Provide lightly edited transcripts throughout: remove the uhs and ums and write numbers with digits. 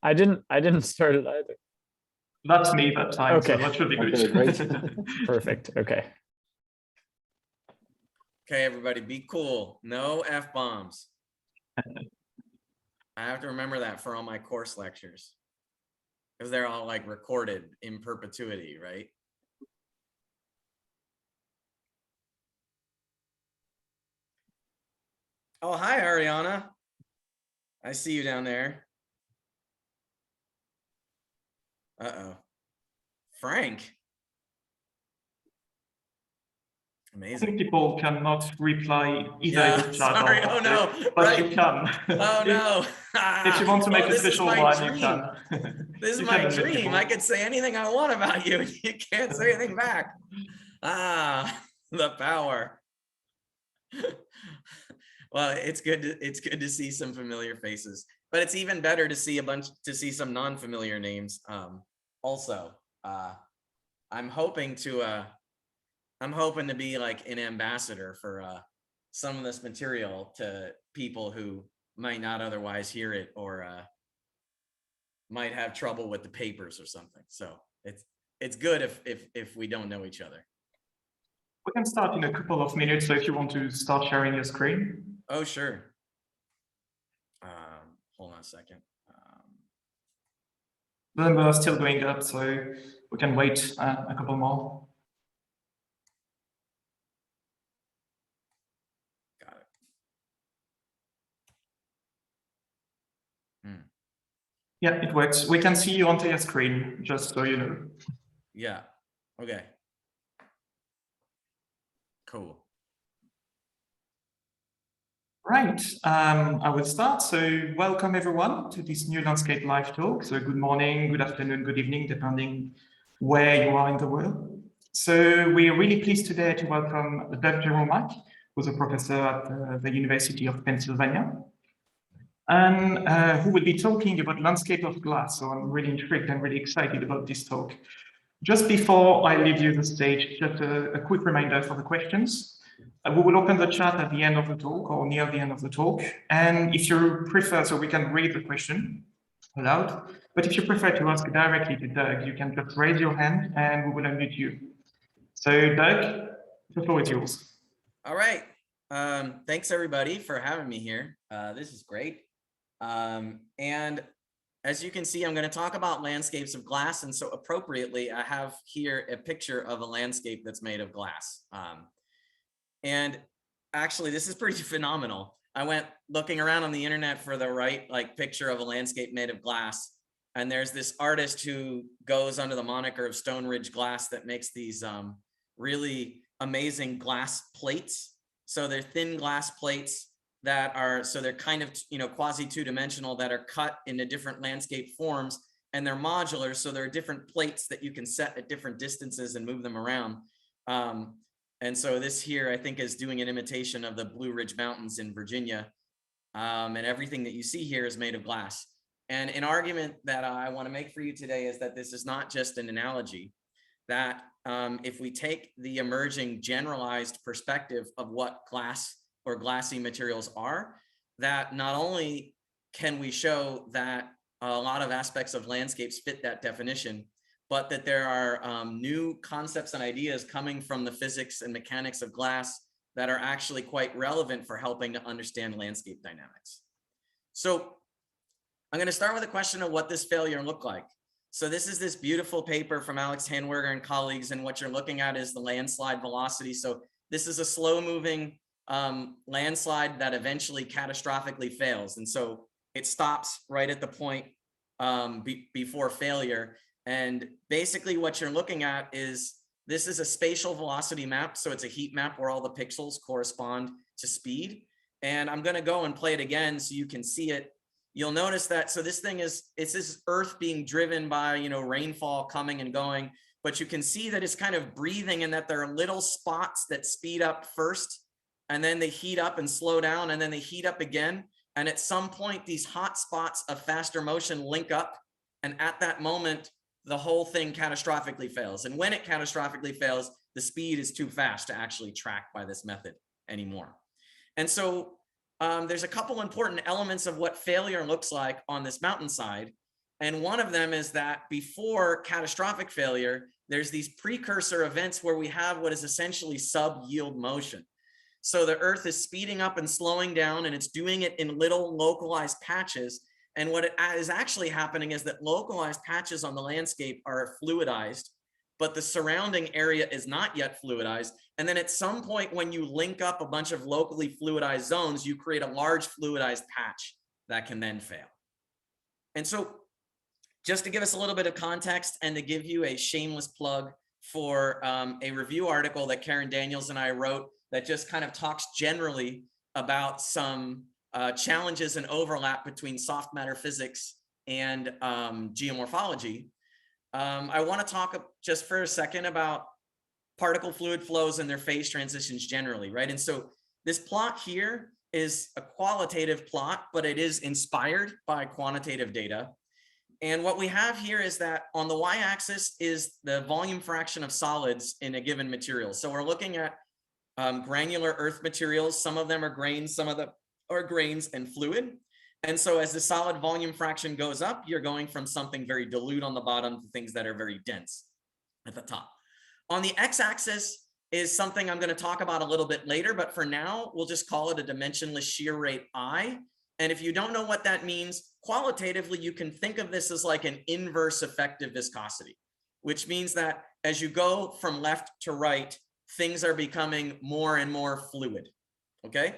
I didn't start it either. That's me that time, Okay. so that should be good. Okay, great. Perfect. Okay. Okay, everybody, be cool. No F-bombs. I have to remember that for all my course lectures, because they're all like recorded in perpetuity, right? Oh, hi, Ariana. I see you down there. Uh-oh. Frank. I Amazing. think people cannot reply either in the chat sorry. or Oh no, but right. you can. Oh no. If you want to make a this special is my one, dream. you can. This is You my can admit dream. people. I could say anything I want about you, and you can't say anything back. The power. Well, it's good to see some familiar faces, but it's even better to see some non-familiar names. Also, I'm hoping to be like an ambassador for some of this material to people who might not otherwise hear it, or might have trouble with the papers or something. So it's good if we don't know each other. We can start in a couple of minutes, so if you want to start sharing your screen. Oh, sure. Hold on a second. The number are still going up, so we can wait a couple more. Got it. Yeah, it works. We can see you onto your screen, just so you know. Yeah. Okay. Cool. Right, I will start. So welcome everyone to this new landscape live talk. So good morning, good afternoon, good evening, depending where you are in the world. So we're really pleased today to welcome Doug Jerolmack, who's a professor at the University of Pennsylvania, and who will be talking about landscape of glass. So I'm really intrigued and really excited about this talk. Just before I leave you the stage, just a quick reminder for the questions. We will open the chat at the end of the talk or near the end of the talk. And if you prefer, so we can read the question aloud, but if you prefer to ask directly to Doug, you can just raise your hand and we will unmute you. So Doug, the floor is yours. All right. Thanks everybody for having me here. This is great. And as you can see, I'm going to talk about landscapes of glass. And so appropriately, I have here a picture of a landscape that's made of glass. And actually, this is pretty phenomenal. I went looking around on the internet for the right picture of a landscape made of glass. And there's this artist who goes under the moniker of Stone Ridge Glass that makes these really amazing glass plates. So they're thin glass plates that are, so they're kind of, quasi two-dimensional, that are cut into different landscape forms, and they're modular. So there are different plates that you can set at different distances and move them around. And so this here, I think, is doing an imitation of the Blue Ridge Mountains in Virginia. And everything that you see here is made of glass. And an argument that I want to make for you today is that this is not just an analogy, that if we take the emerging generalized perspective of what glass or glassy materials are, that not only can we show that a lot of aspects of landscapes fit that definition, but that there are new concepts and ideas coming from the physics and mechanics of glass that are actually quite relevant for helping to understand landscape dynamics. So I'm going to start with a question of what this failure looked like. So this is this beautiful paper from Alex Hanwerger and colleagues, and what you're looking at is the landslide velocity. So this is a slow moving landslide that eventually catastrophically fails. And so it stops right at the point before failure. And basically what you're looking at is, this is a spatial velocity map. So it's a heat map where all the pixels correspond to speed. And I'm going to go and play it again so you can see it. You'll notice that, so this thing is, it's this earth being driven by, rainfall coming and going, but you can see that it's kind of breathing, and that there are little spots that speed up first, and then they heat up and slow down, and then they heat up again. And at some point, these hot spots of faster motion link up. And at that moment, the whole thing catastrophically fails. And when it catastrophically fails, the speed is too fast to actually track by this method anymore. And so there's a couple important elements of what failure looks like on this mountainside. And one of them is that before catastrophic failure, there's these precursor events where we have what is essentially sub-yield motion. So the Earth is speeding up and slowing down, and it's doing it in little localized patches. And what is actually happening is that localized patches on the landscape are fluidized, but the surrounding area is not yet fluidized. And then at some point, when you link up a bunch of locally fluidized zones, you create a large fluidized patch that can then fail. And so just to give us a little bit of context and to give you a shameless plug for a review article that Karen Daniels and I wrote that just kind of talks generally about some challenges and overlap between soft matter physics and geomorphology. I want to talk just for a second about particle fluid flows and their phase transitions generally, right? And so this plot here is a qualitative plot, but it is inspired by quantitative data. And what we have here is that on the y-axis is the volume fraction of solids in a given material. So we're looking at granular earth materials. Some of them are grains, some of them are grains and fluid. And so as the solid volume fraction goes up, you're going from something very dilute on the bottom to things that are very dense at the top. On the x-axis is something I'm going to talk about a little bit later, but for now, we'll just call it a dimensionless shear rate I. And if you don't know what that means, qualitatively, you can think of this as like an inverse effective viscosity, which means that as you go from left to right, things are becoming more and more fluid, okay?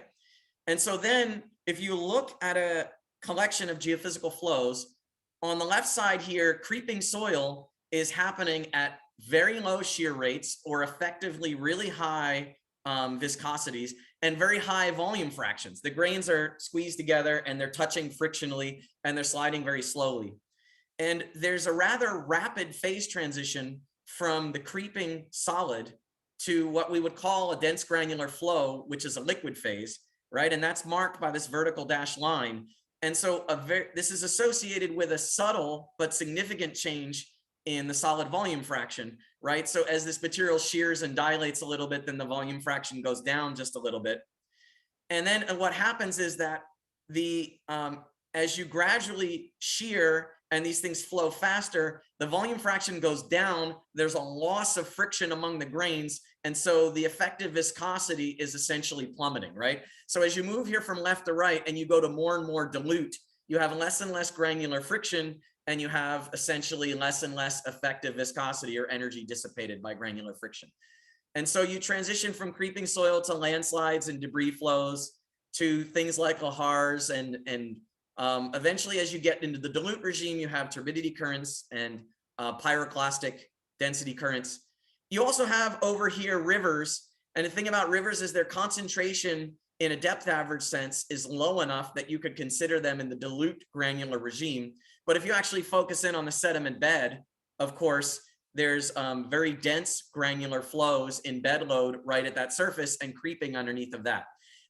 And so then if you look at a collection of geophysical flows, on the left side here, creeping soil is happening at very low shear rates or effectively really high viscosities and very high volume fractions. The grains are squeezed together and they're touching frictionally and they're sliding very slowly. And there's a rather rapid phase transition from the creeping solid to what we would call a dense granular flow, which is a liquid phase, right? And that's marked by this vertical dashed line. And so this is associated with a subtle but significant change in the solid volume fraction, right? So as this material shears and dilates a little bit, then the volume fraction goes down just a little bit. And then what happens is that as you gradually shear and these things flow faster, the volume fraction goes down, there's a loss of friction among the grains, and so the effective viscosity is essentially plummeting, right? So as you move here from left to right and you go to more and more dilute, you have less and less granular friction, and you have essentially less and less effective viscosity or energy dissipated by granular friction. And so you transition from creeping soil to landslides and debris flows to things like lahars and eventually, as you get into the dilute regime, you have turbidity currents and pyroclastic density currents. You also have over here rivers. And the thing about rivers is their concentration in a depth average sense is low enough that you could consider them in the dilute granular regime. But if you actually focus in on the sediment bed, of course, there's very dense granular flows in bed load right at that surface and creeping underneath of that.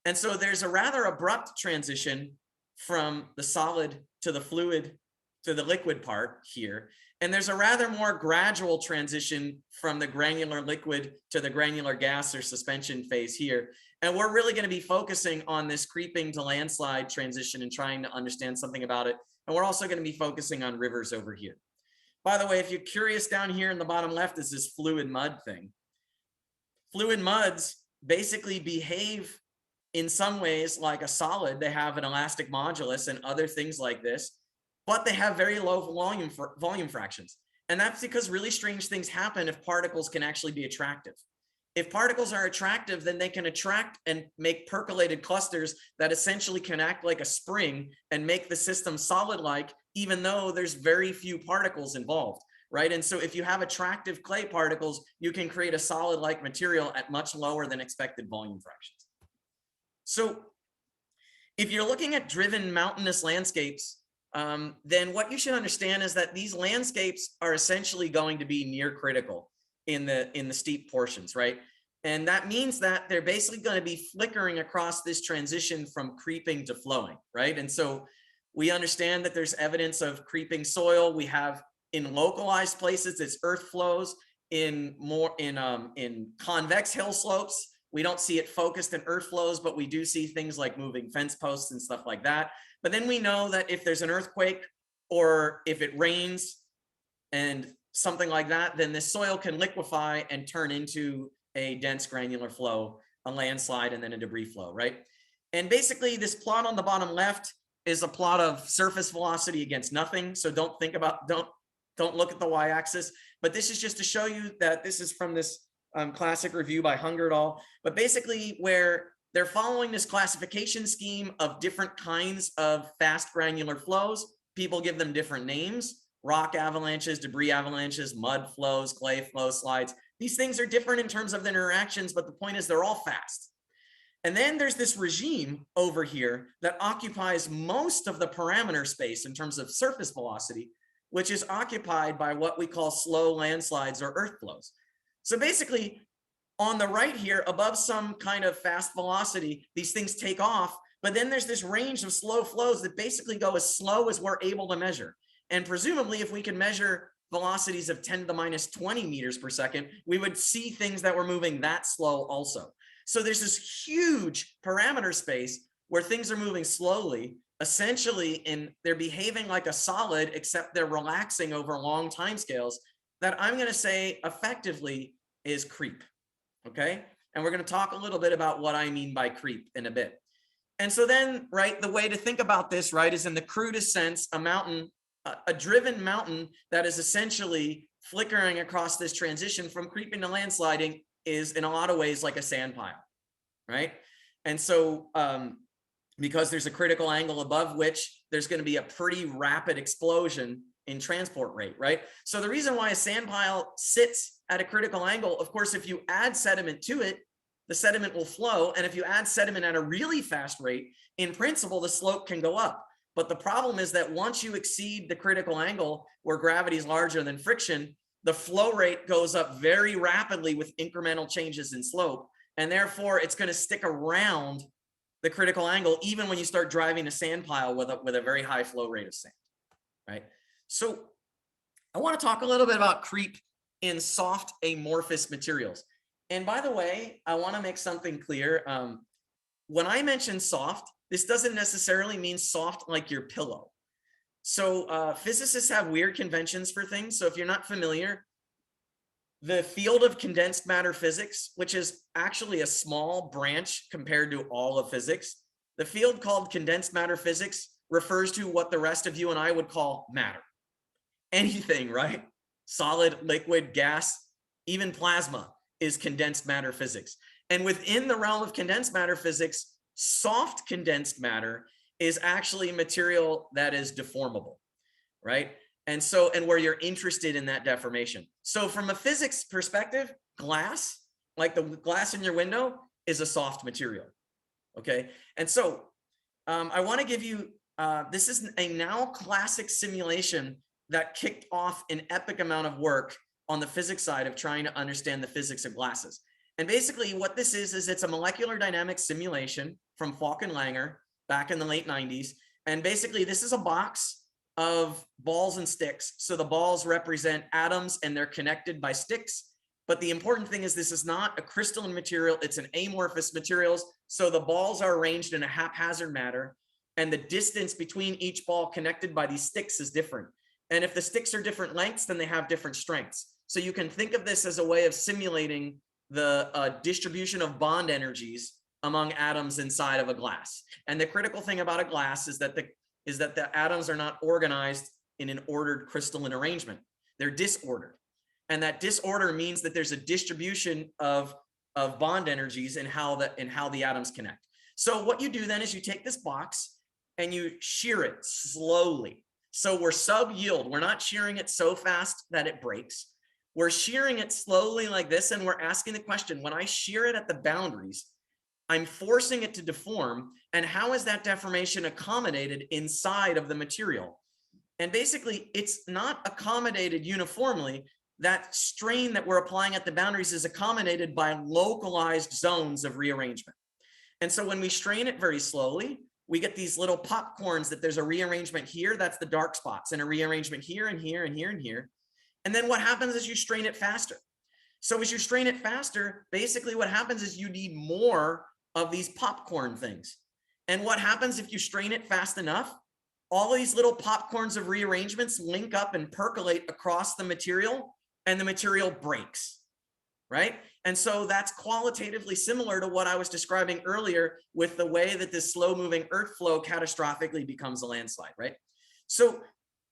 And so there's a rather abrupt transition from the solid to the fluid to the liquid part here. And there's a rather more gradual transition from the granular liquid to the granular gas or suspension phase here. And we're really going to be focusing on this creeping to landslide transition and trying to understand something about it. And we're also going to be focusing on rivers over here. By the way, if you're curious, down here in the bottom left is this fluid mud thing. Fluid muds basically behave in some ways like a solid. They have an elastic modulus and other things like this, but they have very low volume fractions. And that's because really strange things happen if particles can actually be attractive. If particles are attractive, then they can attract and make percolated clusters that essentially can act like a spring and make the system solid-like, even though there's very few particles involved, right? And so if you have attractive clay particles, you can create a solid-like material at much lower than expected volume fractions. So if you're looking at driven mountainous landscapes, then what you should understand is that these landscapes are essentially going to be near critical in the steep portions, right? And that means that they're basically going to be flickering across this transition from creeping to flowing, right? And so we understand that there's evidence of creeping soil. We have in localized places, it's earth flows. In convex hill slopes, we don't see it focused in earth flows, but we do see things like moving fence posts and stuff like that. But then we know that if there's an earthquake or if it rains and something like that, then the soil can liquefy and turn into a dense granular flow, a landslide, and then a debris flow, right? And basically this plot on the bottom left is a plot of surface velocity against nothing. So don't look at the y-axis, but this is just to show you that this is from this classic review by Hunger et al. But basically where they're following this classification scheme of different kinds of fast granular flows, people give them different names: rock avalanches, debris avalanches, mud flows, clay flow slides. These things are different in terms of their interactions, but the point is they're all fast. And then there's this regime over here that occupies most of the parameter space in terms of surface velocity, which is occupied by what we call slow landslides or earth flows. So basically, on the right here, above some kind of fast velocity, these things take off, but then there's this range of slow flows that basically go as slow as we're able to measure. And presumably, if we can measure velocities of 10 to the minus 20 meters per second, we would see things that were moving that slow also. So there's this huge parameter space where things are moving slowly, essentially, and they're behaving like a solid, except they're relaxing over long timescales, that I'm going to say effectively is creep. Okay. And we're going to talk a little bit about what I mean by creep in a bit. And so then, right, the way to think about this, right, is in the crudest sense, a mountain, a driven mountain that is essentially flickering across this transition from creeping to landsliding is in a lot of ways like a sand pile, right? And so because there's a critical angle above which there's going to be a pretty rapid explosion in transport rate, right? So the reason why a sand pile sits at a critical angle, of course, if you add sediment to it, the sediment will flow. And if you add sediment at a really fast rate, in principle, the slope can go up. But the problem is that once you exceed the critical angle where gravity is larger than friction, the flow rate goes up very rapidly with incremental changes in slope. And therefore, it's going to stick around the critical angle, even when you start driving a sand pile with a very high flow rate of sand, right? So I want to talk a little bit about creep in soft amorphous materials. And by the way, I want to make something clear. When I mention soft, this doesn't necessarily mean soft like your pillow. So physicists have weird conventions for things. So if you're not familiar, the field of condensed matter physics, which is actually a small branch compared to all of physics, the field called condensed matter physics refers to what the rest of you and I would call matter. Anything, right? Solid, liquid, gas, even plasma is condensed matter physics. And within the realm of condensed matter physics, soft condensed matter is actually material that is deformable, right? And so, and where you're interested in that deformation. So from a physics perspective, glass, like the glass in your window, is a soft material, okay? And so I want to give you, this is a now classic simulation that kicked off an epic amount of work on the physics side of trying to understand the physics of glasses. And basically what this is it's a molecular dynamics simulation from Falk and Langer back in the late 90s. And basically this is a box of balls and sticks. So the balls represent atoms and they're connected by sticks. But the important thing is this is not a crystalline material, it's an amorphous materials. So the balls are arranged in a haphazard manner and the distance between each ball connected by these sticks is different. And if the sticks are different lengths, then they have different strengths. So you can think of this as a way of simulating the distribution of bond energies among atoms inside of a glass. And the critical thing about a glass is that the atoms are not organized in an ordered crystalline arrangement. They're disordered. And that disorder means that there's a distribution of bond energies in how the atoms connect. So what you do then is you take this box and you shear it slowly. So we're sub-yield. We're not shearing it so fast that it breaks. We're shearing it slowly like this, and we're asking the question, when I shear it at the boundaries, I'm forcing it to deform, and how is that deformation accommodated inside of the material? And basically, it's not accommodated uniformly. That strain that we're applying at the boundaries is accommodated by localized zones of rearrangement. And so when we strain it very slowly, we get these little popcorns that there's a rearrangement here, that's the dark spots, and a rearrangement here and here and here and here. And then what happens is you strain it faster. So as you strain it faster, basically what happens is you need more of these popcorn things. And what happens if you strain it fast enough? all these little popcorns of rearrangements link up and percolate across the material, and the material breaks, right? And so that's qualitatively similar to what I was describing earlier with the way that this slow moving earth flow catastrophically becomes a landslide, right? So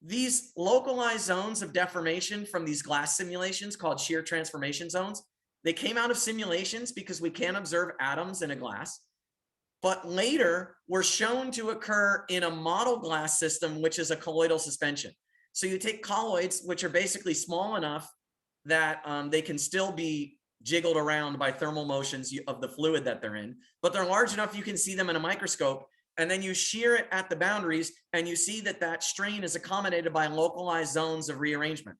these localized zones of deformation from these glass simulations called shear transformation zones, they came out of simulations because we can't observe atoms in a glass, but later were shown to occur in a model glass system, which is a colloidal suspension. So you take colloids, which are basically small enough that they can still be jiggled around by thermal motions of the fluid that they're in, but they're large enough you can see them in a microscope, and then you shear it at the boundaries and you see that that strain is accommodated by localized zones of rearrangement.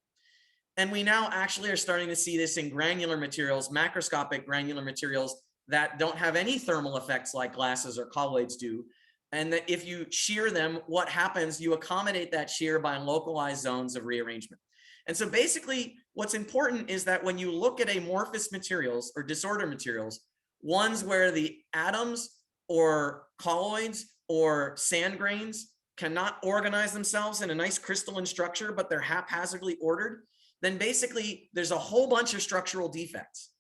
And we now actually are starting to see this in granular materials, macroscopic granular materials that don't have any thermal effects like glasses or colloids do. And that if you shear them, what happens, you accommodate that shear by localized zones of rearrangement. And so basically what's important is that when you look at amorphous materials or disorder materials, ones where the atoms or colloids or sand grains cannot organize themselves in a nice crystalline structure, but they're haphazardly ordered, then basically there's a whole bunch of structural defects.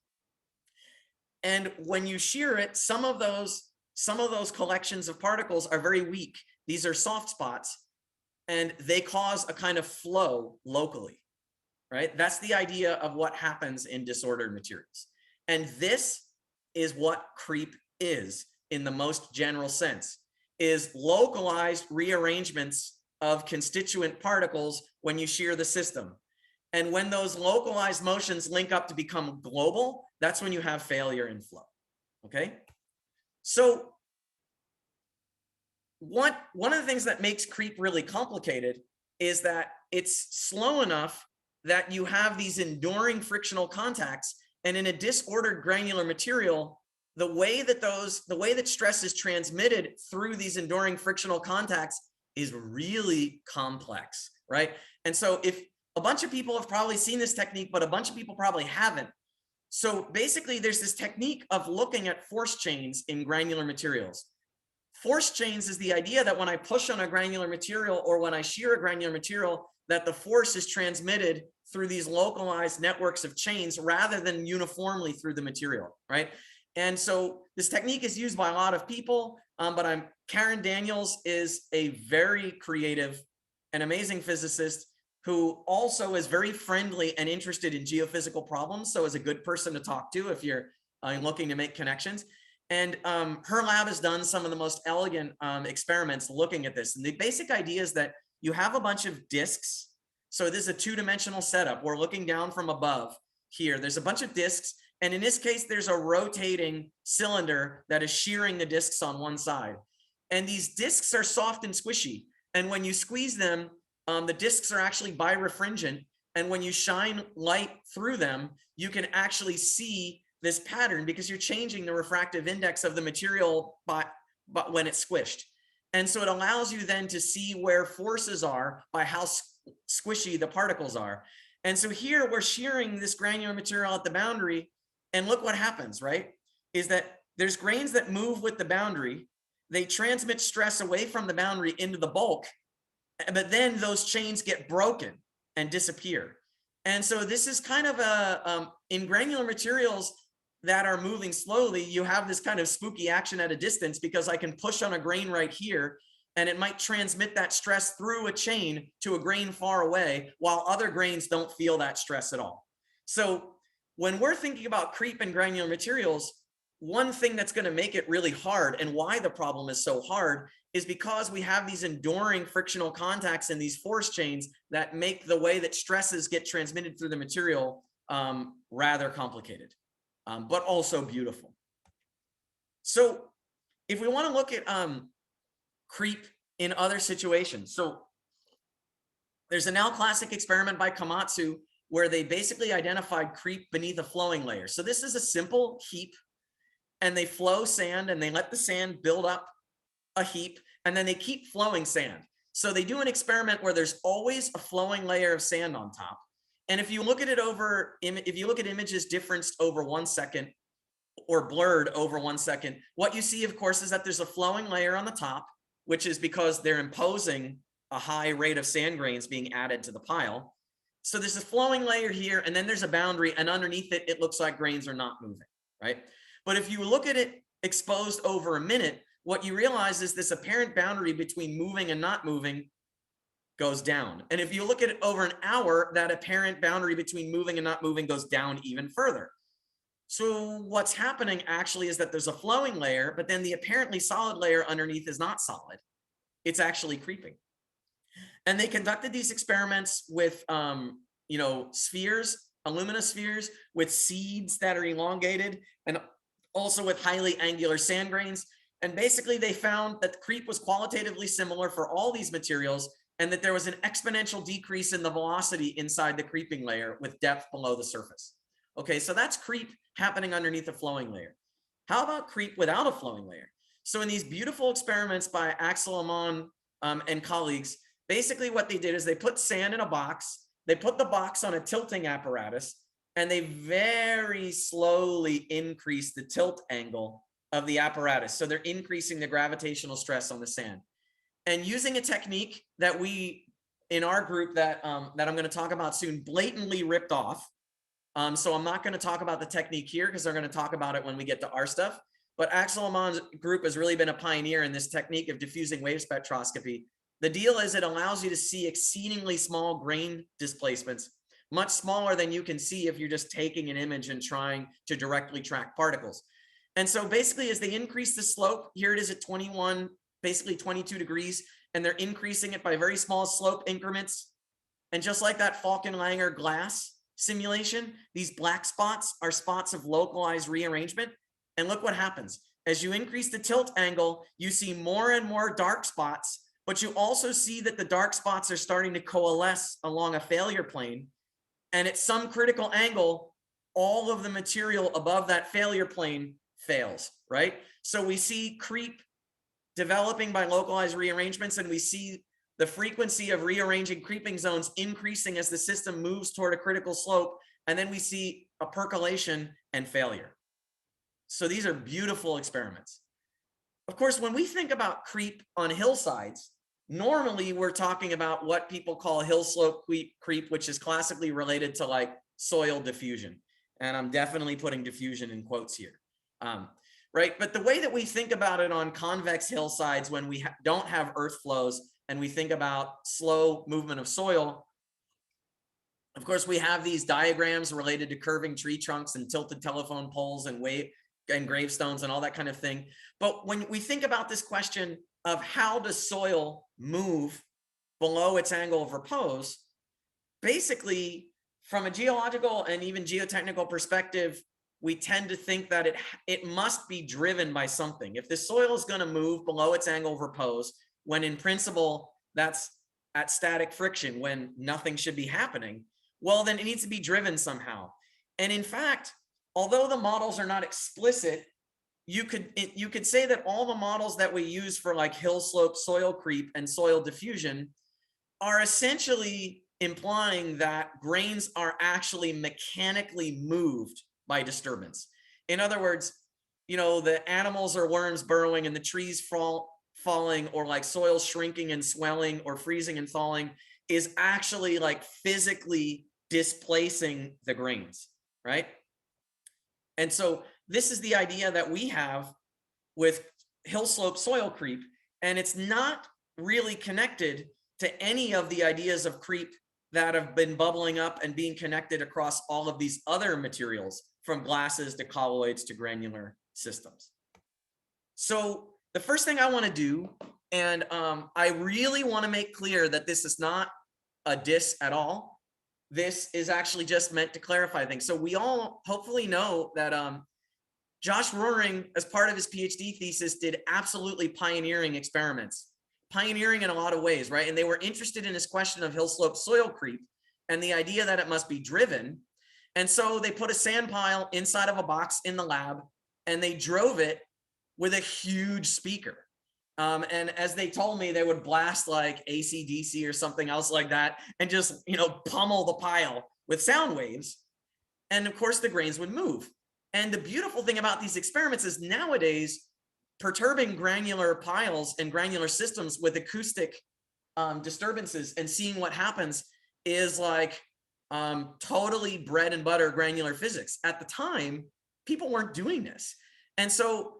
And when you shear it, some of those collections of particles are very weak. These are soft spots, and they cause a kind of flow locally, right? That's the idea of what happens in disordered materials. And this is what creep is in the most general sense, is localized rearrangements of constituent particles when you shear the system. And when those localized motions link up to become global, that's when you have failure in flow, okay? So one of the things that makes creep really complicated is that it's slow enough that you have these enduring frictional contacts, and in a disordered granular material, the way that stress is transmitted through these enduring frictional contacts is really complex, right? And so if a bunch of people have probably seen this technique, but a bunch of people probably haven't. So basically there's this technique of looking at force chains in granular materials. Force chains is the idea that when I push on a granular material or when I shear a granular material, that the force is transmitted through these localized networks of chains rather than uniformly through the material, right? And so this technique is used by a lot of people, but Karen Daniels is a very creative and amazing physicist who also is very friendly and interested in geophysical problems. So is a good person to talk to if you're looking to make connections. And her lab has done some of the most elegant experiments looking at this. And the basic idea is that you have a bunch of disks. So this is a two-dimensional setup. We're looking down from above here. There's a bunch of disks. And in this case, there's a rotating cylinder that is shearing the disks on one side. And these disks are soft and squishy. And when you squeeze them, the disks are actually birefringent. And when you shine light through them, you can actually see this pattern because you're changing the refractive index of the material but when it's squished. And so it allows you then to see where forces are by how squishy the particles are. And so here we're shearing this granular material at the boundary, and look what happens, right? Is that there's grains that move with the boundary, they transmit stress away from the boundary into the bulk, but then those chains get broken and disappear. And so this is kind of in granular materials that are moving slowly, you have this kind of spooky action at a distance because I can push on a grain right here and it might transmit that stress through a chain to a grain far away while other grains don't feel that stress at all. So when we're thinking about creep in granular materials, one thing that's going to make it really hard and why the problem is so hard is because we have these enduring frictional contacts in these force chains that make the way that stresses get transmitted through the material rather complicated, but also beautiful. So if we want to look at creep in other situations, so there's a now classic experiment by Komatsu where they basically identified creep beneath a flowing layer. So this is a simple heap, and they flow sand and they let the sand build up a heap, and then they keep flowing sand. So they do an experiment where there's always a flowing layer of sand on top. And if you look at it if you look at images differenced over 1 second or blurred over 1 second, what you see, of course, is that there's a flowing layer on the top. which is because they're imposing a high rate of sand grains being added to the pile. So there's a flowing layer here, and then there's a boundary, and underneath it, it looks like grains are not moving, right? But if you look at it exposed over a minute, what you realize is this apparent boundary between moving and not moving goes down. And if you look at it over an hour, that apparent boundary between moving and not moving goes down even further. So what's happening actually is that there's a flowing layer, but then the apparently solid layer underneath is not solid. It's actually creeping. And they conducted these experiments with, spheres, alumina spheres with seeds that are elongated, and also with highly angular sand grains. And basically they found that the creep was qualitatively similar for all these materials, and that there was an exponential decrease in the velocity inside the creeping layer with depth below the surface. Okay, so that's creep happening underneath a flowing layer. How about creep without a flowing layer? So in these beautiful experiments by Axel Amon and colleagues, basically what they did is they put sand in a box, they put the box on a tilting apparatus, and they very slowly increased the tilt angle of the apparatus. So they're increasing the gravitational stress on the sand. And using a technique that we, in our group that I'm going to talk about soon, blatantly ripped off. So I'm not going to talk about the technique here because they're going to talk about it when we get to our stuff. But Axel Amon's group has really been a pioneer in this technique of diffusing wave spectroscopy. The deal is it allows you to see exceedingly small grain displacements, much smaller than you can see if you're just taking an image and trying to directly track particles. And so basically as they increase the slope, here it is at 21, basically 22 degrees, and they're increasing it by very small slope increments. And just like that Falkenlanger glass simulation, these black spots are spots of localized rearrangement. And look what happens. As you increase the tilt angle, you see more and more dark spots, but you also see that the dark spots are starting to coalesce along a failure plane. And at some critical angle, all of the material above that failure plane fails, right? So we see creep developing by localized rearrangements, and we see the frequency of rearranging creeping zones increasing as the system moves toward a critical slope, and then we see a percolation and failure. So these are beautiful experiments. Of course, when we think about creep on hillsides, normally we're talking about what people call hill slope creep, which is classically related to like soil diffusion. And I'm definitely putting diffusion in quotes here. Right? But the way that we think about it on convex hillsides when we don't have earth flows and we think about slow movement of soil, of course, we have these diagrams related to curving tree trunks and tilted telephone poles and gravestones and all that kind of thing. But when we think about this question of how does soil move below its angle of repose, basically from a geological and even geotechnical perspective, we tend to think that it must be driven by something. If the soil is going to move below its angle of repose, when in principle that's at static friction, when nothing should be happening, well, then it needs to be driven somehow. And in fact, although the models are not explicit, you could say that all the models that we use for like hill slope soil creep and soil diffusion are essentially implying that grains are actually mechanically moved by disturbance. In other words, the animals or worms burrowing and the trees falling, or like soil shrinking and swelling or freezing and thawing is actually like physically displacing the grains, right? And so this is the idea that we have with hill slope soil creep, and it's not really connected to any of the ideas of creep that have been bubbling up and being connected across all of these other materials, from glasses to colloids to granular systems. So the first thing I want to do, and I really want to make clear that this is not a diss at all. This is actually just meant to clarify things. So we all hopefully know that Josh Rohring, as part of his PhD thesis, did absolutely pioneering experiments. Pioneering in a lot of ways, right? And they were interested in this question of hill slope soil creep and the idea that it must be driven. And so they put a sand pile inside of a box in the lab, and they drove it with a huge speaker. And as they told me, they would blast like AC/DC or something else like that and just, pummel the pile with sound waves. And of course, the grains would move. And the beautiful thing about these experiments is nowadays, perturbing granular piles and granular systems with acoustic disturbances and seeing what happens is like totally bread and butter granular physics. At the time, people weren't doing this. And so,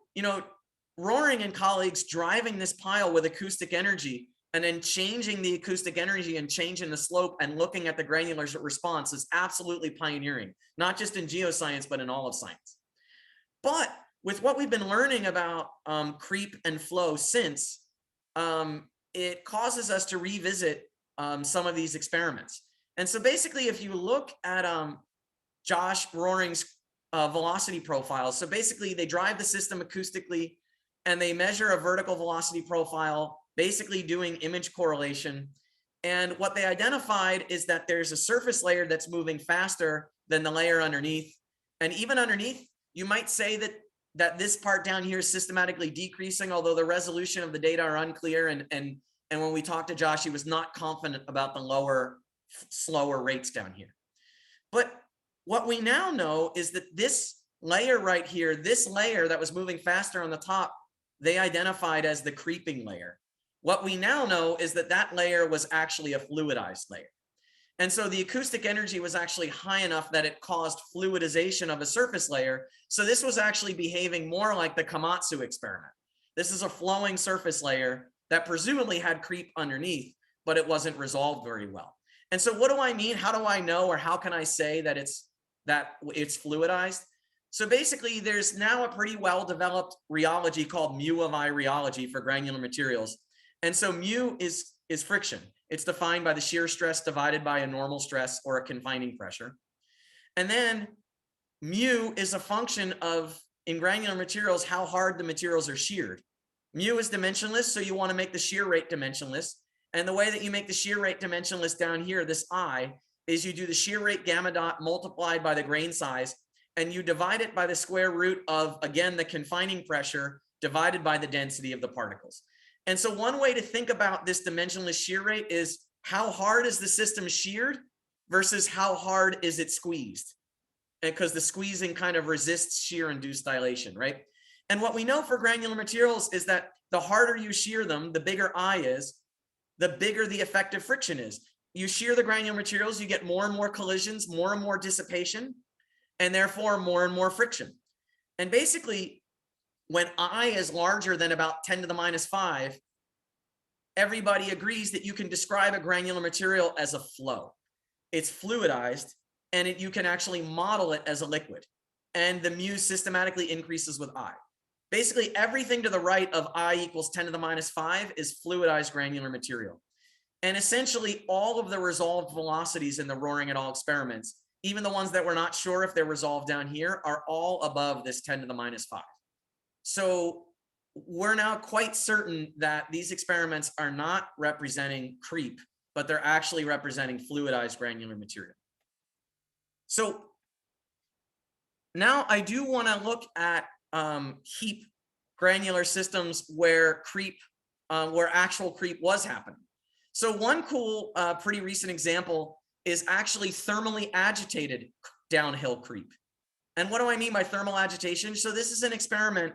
Roaring and colleagues driving this pile with acoustic energy and then changing the acoustic energy and changing the slope and looking at the granular response is absolutely pioneering, not just in geoscience, but in all of science. But with what we've been learning about creep and flow since, it causes us to revisit some of these experiments. And so basically, if you look at Josh Roaring's velocity profiles, so basically they drive the system acoustically and they measure a vertical velocity profile, basically doing image correlation. And what they identified is that there's a surface layer that's moving faster than the layer underneath. And even underneath, you might say that this part down here is systematically decreasing, although the resolution of the data are unclear. And when we talked to Josh, he was not confident about the lower, slower rates down here. But what we now know is that this layer right here, this layer that was moving faster on the top, they identified as the creeping layer. What we now know is that that layer was actually a fluidized layer. And so the acoustic energy was actually high enough that it caused fluidization of a surface layer. So this was actually behaving more like the Komatsu experiment. This is a flowing surface layer that presumably had creep underneath, but it wasn't resolved very well. And so what do I mean? How do I know, or how can I say that it's fluidized? So basically, there's now a pretty well-developed rheology called mu of I rheology for granular materials. And so mu is friction. It's defined by the shear stress divided by a normal stress or a confining pressure. And then mu is a function of, in granular materials, how hard the materials are sheared. Mu is dimensionless, so you want to make the shear rate dimensionless. And the way that you make the shear rate dimensionless down here, this I, is you do the shear rate gamma dot multiplied by the grain size, and you divide it by the square root of, again, the confining pressure divided by the density of the particles. And so one way to think about this dimensionless shear rate is how hard is the system sheared versus how hard is it squeezed? Because the squeezing kind of resists shear-induced dilation, right? And what we know for granular materials is that the harder you shear them, the bigger I is, the bigger the effective friction is. You shear the granular materials, you get more and more collisions, more and more dissipation, and therefore more and more friction. And basically, when I is larger than about 10 to the minus 5, everybody agrees that you can describe a granular material as a flow. It's fluidized, and you can actually model it as a liquid. And the mu systematically increases with I. Basically, everything to the right of I equals 10 to the minus 5 is fluidized granular material. And essentially, all of the resolved velocities in the Roaring et al. Experiments, even the ones that we're not sure if they're resolved down here, are all above this 10 to the minus 5. So we're now quite certain that these experiments are not representing creep, but they're actually representing fluidized granular material. So now I do want to look at heap granular systems where creep, where actual creep was happening. So one cool, pretty recent example is actually thermally agitated downhill creep. And what do I mean by thermal agitation? So this is an experiment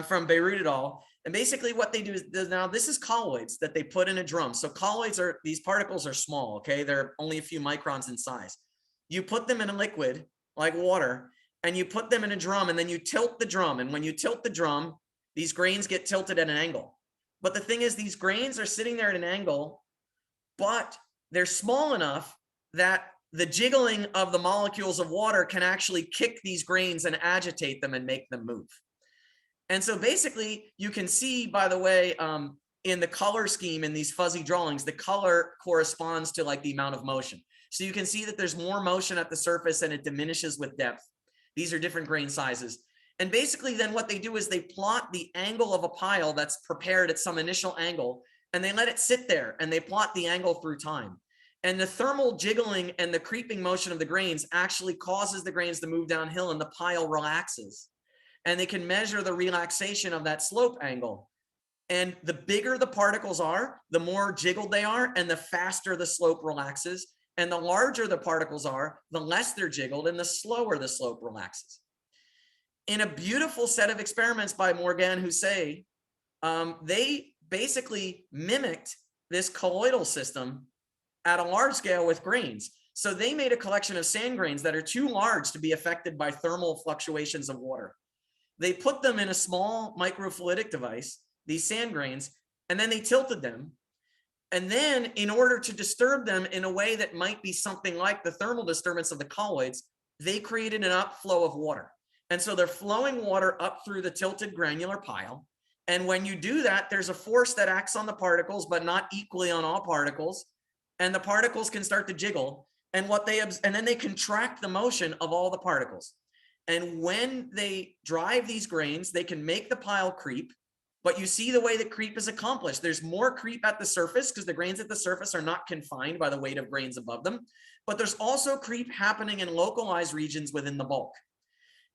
from Beirut et al. And basically what they do is, now this is colloids that they put in a drum. So colloids are, these particles are small, okay? They're only a few microns in size. You put them in a liquid like water, and you put them in a drum, and then you tilt the drum. And when you tilt the drum, these grains get tilted at an angle. But the thing is, these grains are sitting there at an angle, but they're small enough that the jiggling of the molecules of water can actually kick these grains and agitate them and make them move. And so basically, you can see, by the way, in the color scheme in these fuzzy drawings, the color corresponds to like the amount of motion. So you can see that there's more motion at the surface and it diminishes with depth. These are different grain sizes. And basically then what they do is they plot the angle of a pile that's prepared at some initial angle, and they let it sit there and they plot the angle through time. And the thermal jiggling and the creeping motion of the grains actually causes the grains to move downhill and the pile relaxes. And they can measure the relaxation of that slope angle. And the bigger the particles are, the more jiggled they are, and the faster the slope relaxes. And the larger the particles are, the less they're jiggled and the slower the slope relaxes. in a beautiful set of experiments by Morgan Houssaye, they basically mimicked this colloidal system at a large scale with grains. So they made a collection of sand grains that are too large to be affected by thermal fluctuations of water. They put them in a small microfluidic device, these sand grains, and then they tilted them. And then in order to disturb them in a way that might be something like the thermal disturbance of the colloids, they created an upflow of water. And so they're flowing water up through the tilted granular pile. And when you do that, there's a force that acts on the particles, but not equally on all particles. And the particles can start to jiggle. And then they contract the motion of all the particles. And when they drive these grains, they can make the pile creep. But you see the way that creep is accomplished. There's more creep at the surface because the grains at the surface are not confined by the weight of grains above them. But there's also creep happening in localized regions within the bulk.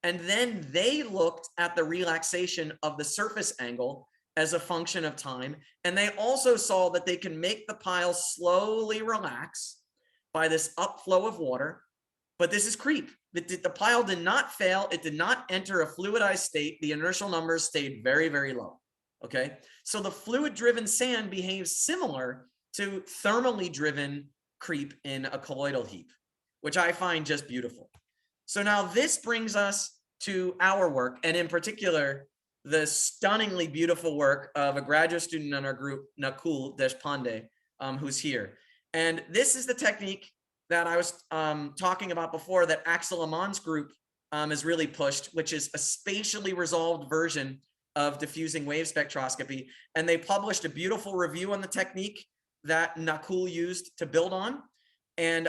And then they looked at the relaxation of the surface angle as a function of time. And they also saw that they can make the pile slowly relax by this upflow of water. But this is creep. The pile did not fail. It did not enter a fluidized state. The inertial numbers stayed very, very low. Okay, so the fluid-driven sand behaves similar to thermally driven creep in a colloidal heap, which I find just beautiful. So now this brings us to our work, and in particular, the stunningly beautiful work of a graduate student in our group, Nakul Deshpande, who's here. And this is the technique that I was talking about before that Axel Aman's group has really pushed, which is a spatially resolved version of diffusing wave spectroscopy. And they published a beautiful review on the technique that Nakul used to build on. And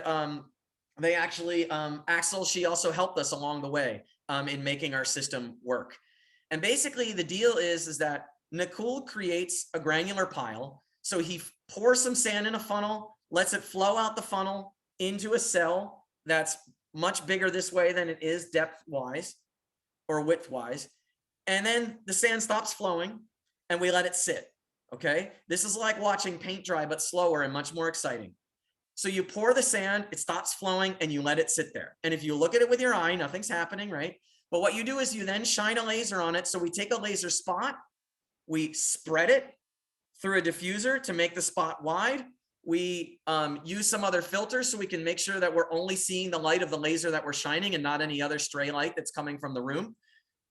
they actually, Axel, she also helped us along the way in making our system work. And basically the deal is that Nakul creates a granular pile. So he pours some sand in a funnel, lets it flow out the funnel into a cell that's much bigger this way than it is depth-wise or width-wise. And then the sand stops flowing and we let it sit, okay? This is like watching paint dry, but slower and much more exciting. So you pour the sand, it stops flowing and you let it sit there. And if you look at it with your eye, nothing's happening, right? But what you do is you then shine a laser on it. So we take a laser spot, we spread it through a diffuser to make the spot wide. We use some other filters so we can make sure that we're only seeing the light of the laser that we're shining and not any other stray light that's coming from the room.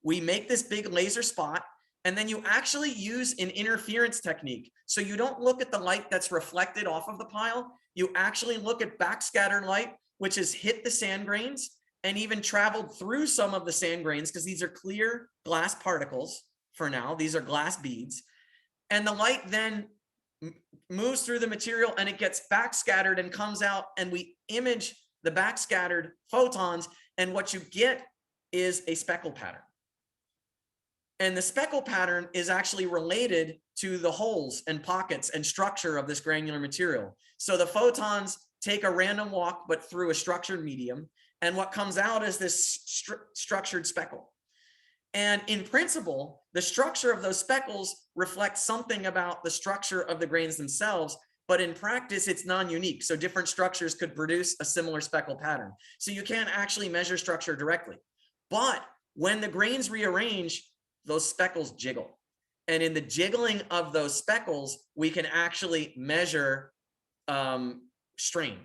We make this big laser spot, and then you actually use an interference technique. So you don't look at the light that's reflected off of the pile. You actually look at backscattered light, which has hit the sand grains and even traveled through some of the sand grains, because these are clear glass particles for now. These are glass beads. And the light then moves through the material and it gets backscattered and comes out, and we image the backscattered photons. And what you get is a speckle pattern. And the speckle pattern is actually related to the holes and pockets and structure of this granular material. So the photons take a random walk, but through a structured medium. And what comes out is this structured speckle. And in principle, the structure of those speckles reflects something about the structure of the grains themselves. But in practice, it's non-unique. So different structures could produce a similar speckle pattern. So you can't actually measure structure directly. But when the grains rearrange, those speckles jiggle. And in the jiggling of those speckles, we can actually measure strain.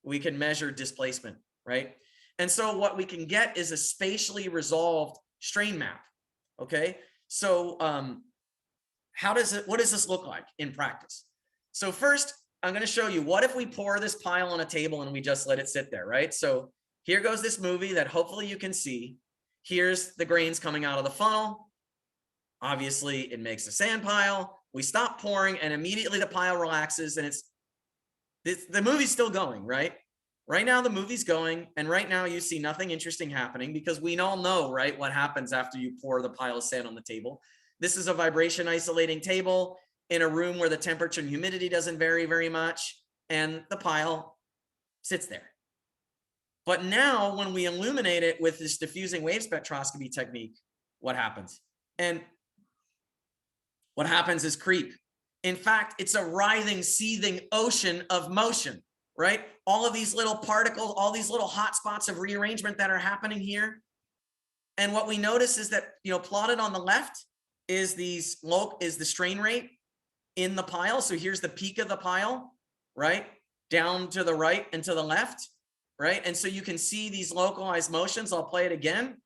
We can measure displacement, right? And so what we can get is a spatially resolved strain map, okay? So what does this look like in practice? So first, I'm gonna show you, what if we pour this pile on a table and we just let it sit there, right? So here goes this movie that hopefully you can see. Here's the grains coming out of the funnel. Obviously, it makes a sand pile. We stop pouring and immediately the pile relaxes, and the movie's still going, right? Right now, the movie's going, and right now you see nothing interesting happening, because we all know, right, what happens after you pour the pile of sand on the table. This is a vibration isolating table in a room where the temperature and humidity doesn't vary very much, and the pile sits there. But now when we illuminate it with this diffusing wave spectroscopy technique, what happens? And what happens is creep. In fact, it's a writhing, seething ocean of motion, right? All of these little particles, all these little hot spots of rearrangement that are happening here, And what we notice is that, plotted on the left is the strain rate in the pile. So here's the peak of the pile, right? Down to the right and to the left, right? And so you can see these localized motions. I'll play it again.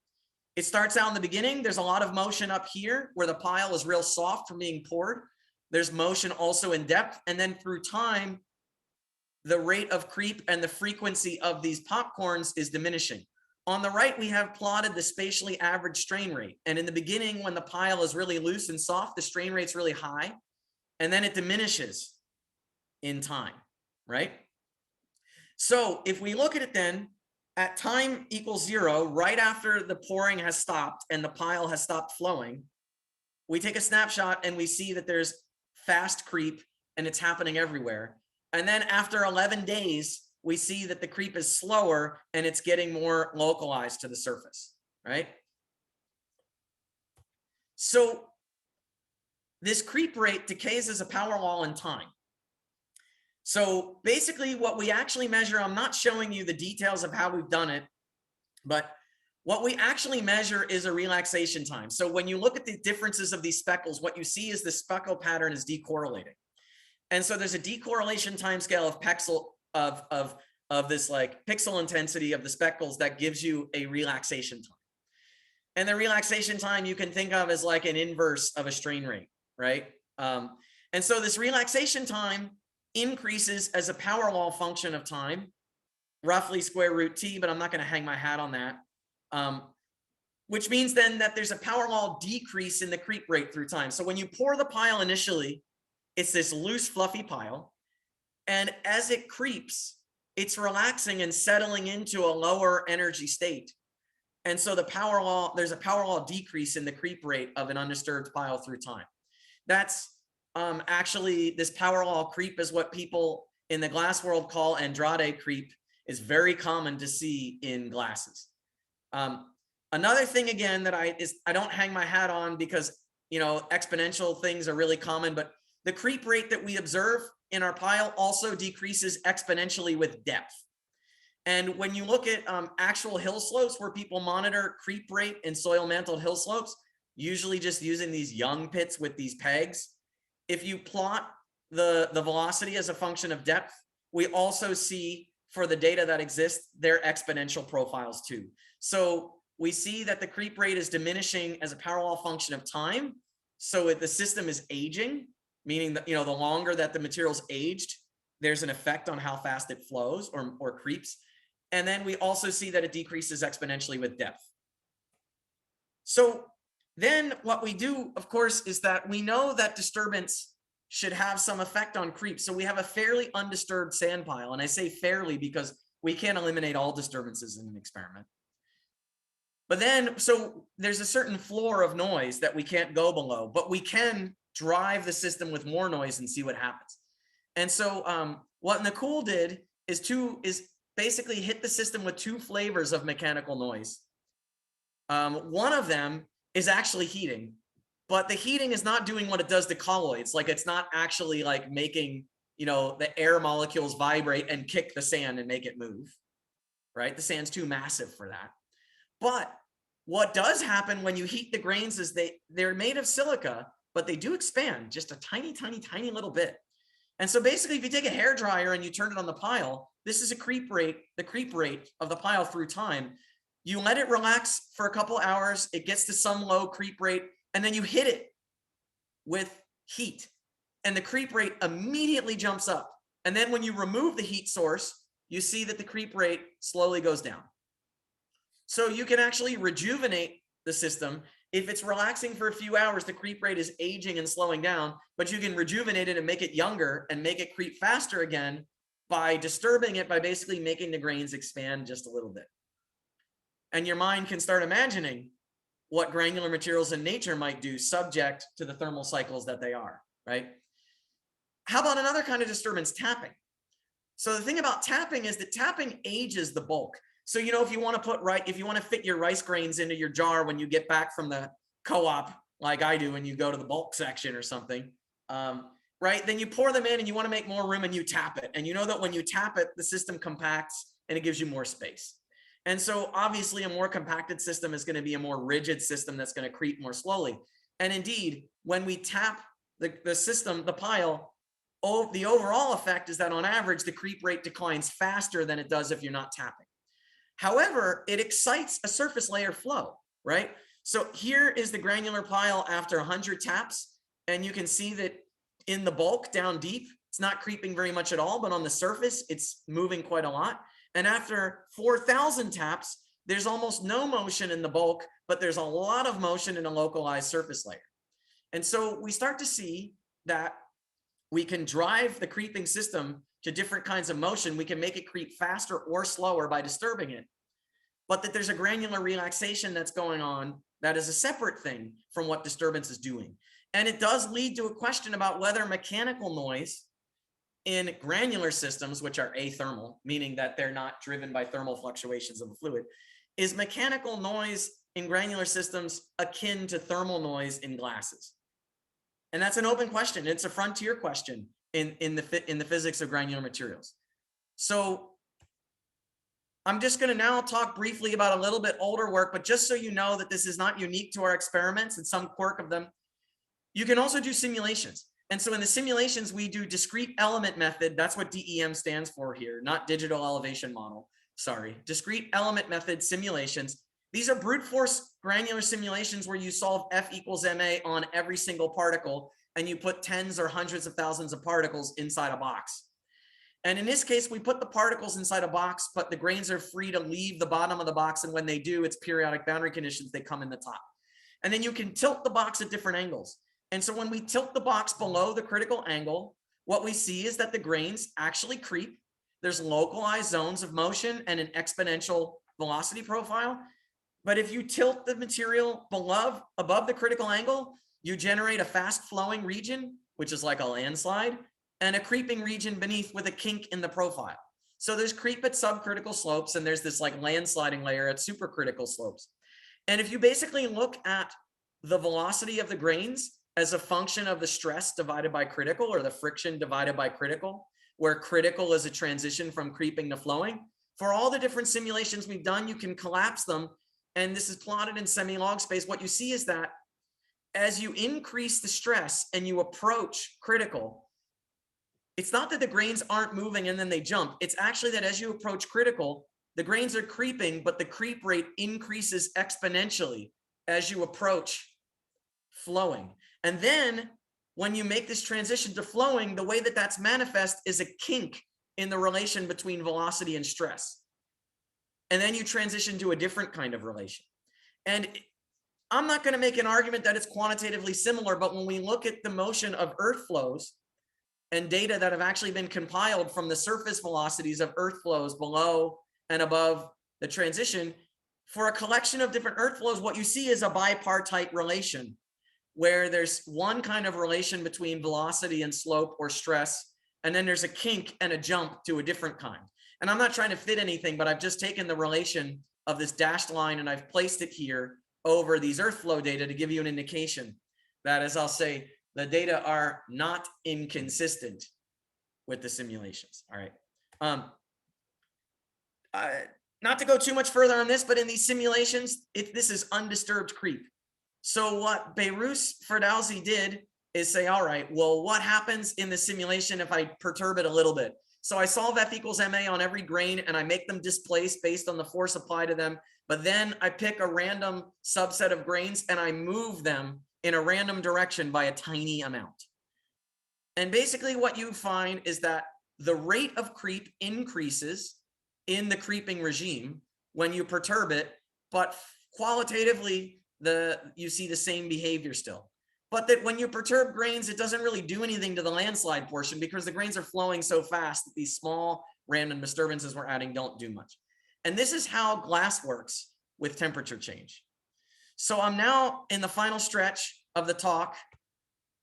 It starts out in the beginning. There's a lot of motion up here where the pile is real soft from being poured. There's motion also in depth. And then through time, the rate of creep and the frequency of these popcorns is diminishing. On the right, we have plotted the spatially average strain rate. And in the beginning, when the pile is really loose and soft, the strain rate's really high. And then it diminishes in time, right? So if we look at it then, at time equals 0, right after the pouring has stopped and the pile has stopped flowing, we take a snapshot and we see that there's fast creep and it's happening everywhere. And then after 11 days, we see that the creep is slower and it's getting more localized to the surface, right? So this creep rate decays as a power law in time. So basically what we actually measure, I'm not showing you the details of how we've done it, but what we actually measure is a relaxation time. So when you look at the differences of these speckles, what you see is the speckle pattern is decorrelating. And so there's a decorrelation timescale of this like pixel intensity of the speckles that gives you a relaxation time. And the relaxation time you can think of as like an inverse of a strain rate, right? And so this relaxation time increases as a power law function of time, roughly square root t, but I'm not going to hang my hat on that. Which means then that there's a power law decrease in the creep rate through time. So when you pour the pile initially, it's this loose, fluffy pile. And as it creeps, it's relaxing and settling into a lower energy state. And so there's a power law decrease in the creep rate of an undisturbed pile through time. That's actually, this power law creep is what people in the glass world call Andrade creep. Is very common to see in glasses. Another thing again that I don't hang my hat on because, exponential things are really common, but the creep rate that we observe in our pile also decreases exponentially with depth. And when you look at actual hill slopes where people monitor creep rate in soil mantled hill slopes, usually just using these young pits with these pegs, if you plot the velocity as a function of depth, we also see for the data that exists, their exponential profiles too. So we see that the creep rate is diminishing as a power law function of time. So the system is aging, meaning that, the longer that the material's aged, there's an effect on how fast it flows or creeps. And then we also see that it decreases exponentially with depth. So then what we do, of course, is that we know that disturbance should have some effect on creep. So we have a fairly undisturbed sand pile. And I say fairly because we can't eliminate all disturbances in an experiment. But then, so there's a certain floor of noise that we can't go below, but we can drive the system with more noise and see what happens. And so what Nicole did is basically hit the system with 2 flavors of mechanical noise. One of them is actually heating, but the heating is not doing what it does to colloids. Like it's not actually like making, the air molecules vibrate and kick the sand and make it move, right? The sand's too massive for that. But what does happen when you heat the grains is they're made of silica, but they do expand just a tiny, tiny, tiny little bit. And so basically, if you take a hairdryer and you turn it on the pile, this is the creep rate of the pile through time. You let it relax for a couple hours, it gets to some low creep rate, and then you hit it with heat. And the creep rate immediately jumps up. And then when you remove the heat source, you see that the creep rate slowly goes down. So you can actually rejuvenate the system. If it's relaxing for a few hours, the creep rate is aging and slowing down, but you can rejuvenate it and make it younger and make it creep faster again by disturbing it, by basically making the grains expand just a little bit. And your mind can start imagining what granular materials in nature might do subject to the thermal cycles that they are, right? How about another kind of disturbance, tapping? So the thing about tapping is that tapping ages the bulk. So, if you want to fit your rice grains into your jar when you get back from the co-op, like I do, and you go to the bulk section or something, right? Then you pour them in and you want to make more room and you tap it. And you know that when you tap it, the system compacts and it gives you more space. And so obviously a more compacted system is going to be a more rigid system that's going to creep more slowly. And indeed, when we tap the system, the pile, the overall effect is that on average, the creep rate declines faster than it does if you're not tapping. However, it excites a surface layer flow, right? So here is the granular pile after 100 taps. And you can see that in the bulk down deep, it's not creeping very much at all, but on the surface, it's moving quite a lot. And after 4,000 taps, there's almost no motion in the bulk, but there's a lot of motion in a localized surface layer. And so we start to see that we can drive the creeping system to different kinds of motion. We can make it creep faster or slower by disturbing it, but that there's a granular relaxation that's going on that is a separate thing from what disturbance is doing. And it does lead to a question about whether mechanical noise in granular systems, which are athermal, meaning that they're not driven by thermal fluctuations of a fluid, is mechanical noise in granular systems akin to thermal noise in glasses? And that's an open question. It's a frontier question in the physics of granular materials. So I'm just going to now talk briefly about a little bit older work, but just so you know that this is not unique to our experiments and some quirk of them, you can also do simulations. And so in the simulations, we do discrete element method. That's what DEM stands for here, not digital elevation model. Sorry, discrete element method simulations. These are brute force granular simulations where you solve F equals ma on every single particle, and you put tens or hundreds of thousands of particles inside a box. And in this case, we put the particles inside a box, but the grains are free to leave the bottom of the box. And when they do, it's periodic boundary conditions, they come in the top. And then you can tilt the box at different angles. And so when we tilt the box below the critical angle, what we see is that the grains actually creep. There's localized zones of motion and an exponential velocity profile. But if you tilt the material above the critical angle, you generate a fast flowing region, which is like a landslide, and a creeping region beneath with a kink in the profile. So there's creep at subcritical slopes, and there's this like landsliding layer at supercritical slopes. And if you basically look at the velocity of the grains as a function of the stress divided by critical, or the friction divided by critical, where critical is a transition from creeping to flowing, for all the different simulations we've done, you can collapse them. And this is plotted in semi-log space. What you see is that as you increase the stress and you approach critical, it's not that the grains aren't moving and then they jump. It's actually that as you approach critical, the grains are creeping, but the creep rate increases exponentially as you approach flowing. And then when you make this transition to flowing, the way that that's manifest is a kink in the relation between velocity and stress. And then you transition to a different kind of relation. And I'm not going to make an argument that it's quantitatively similar, but when we look at the motion of earth flows and data that have actually been compiled from the surface velocities of earth flows below and above the transition, for a collection of different earth flows, what you see is a bipartite relation, where there's one kind of relation between velocity and slope or stress, and then there's a kink and a jump to a different kind. And I'm not trying to fit anything, but I've just taken the relation of this dashed line and I've placed it here over these earth flow data to give you an indication that, as I'll say, the data are not inconsistent with the simulations. All right. Not to go too much further on this, but in these simulations, this is undisturbed creep. So what Beirut Ferdowsi did is say, all right, well, what happens in the simulation if I perturb it a little bit? So I solve F equals ma on every grain and I make them displace based on the force applied to them. But then I pick a random subset of grains and I move them in a random direction by a tiny amount. And basically what you find is that the rate of creep increases in the creeping regime when you perturb it, but qualitatively, you see the same behavior still. But that when you perturb grains, it doesn't really do anything to the landslide portion because the grains are flowing so fast that these small random disturbances we're adding don't do much. And this is how glass works with temperature change. So I'm now in the final stretch of the talk.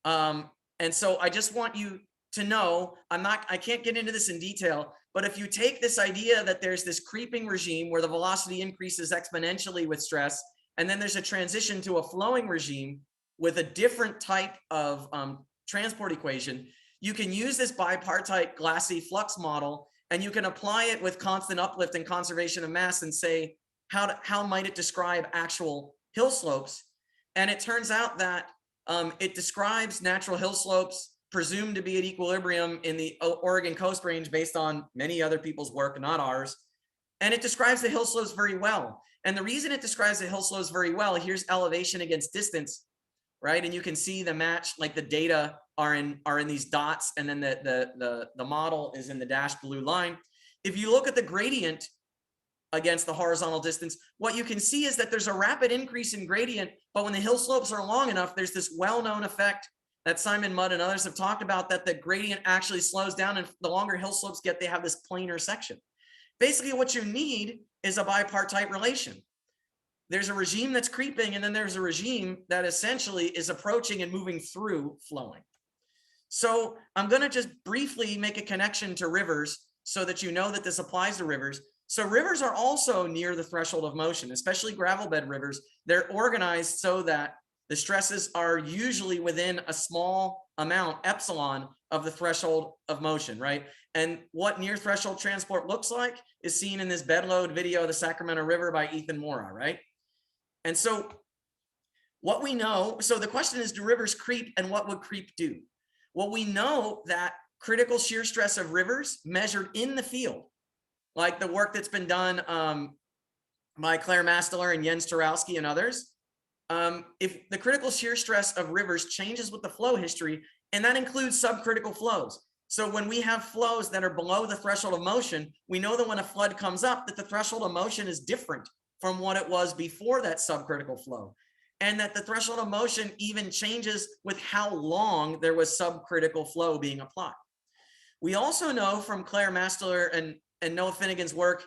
And so I just want you to know, I can't get into this in detail, but if you take this idea that there's this creeping regime where the velocity increases exponentially with stress, and then there's a transition to a flowing regime with a different type of transport equation, you can use this bipartite glassy flux model And you can apply it with constant uplift and conservation of mass and say, how might it describe actual hill slopes? And it turns out that it describes natural hill slopes presumed to be at equilibrium in the Oregon Coast Range based on many other people's work, not ours. And it describes the hill slopes very well. And the reason it describes the hill slopes very well, here's elevation against distance, right? And you can see the match, like the data are in these dots, and then the model is in the dashed blue line. If you look at the gradient against the horizontal distance, what you can see is that there's a rapid increase in gradient, but when the hill slopes are long enough, there's this well-known effect that Simon Mudd and others have talked about, that the gradient actually slows down, and the longer hill slopes get, they have this planar section. Basically, what you need is a bipartite relation. There's a regime that's creeping, and then there's a regime that essentially is approaching and moving through flowing. So I'm going to just briefly make a connection to rivers so that you know that this applies to rivers. So rivers are also near the threshold of motion, especially gravel bed rivers. They're organized so that the stresses are usually within a small amount, epsilon, of the threshold of motion, right? And what near threshold transport looks like is seen in this bedload video of the Sacramento River by Ethan Mora, right? And so what we know, so the question is, do rivers creep, and what would creep do? Well, we know that critical shear stress of rivers measured in the field, like the work that's been done by Claire Masteler and Jens Turowski and others, if the critical shear stress of rivers changes with the flow history, and that includes subcritical flows. So when we have flows that are below the threshold of motion, we know that when a flood comes up, that the threshold of motion is different from what it was before that subcritical flow. And that the threshold of motion even changes with how long there was subcritical flow being applied. We also know from Claire Masteler and Noah Finnegan's work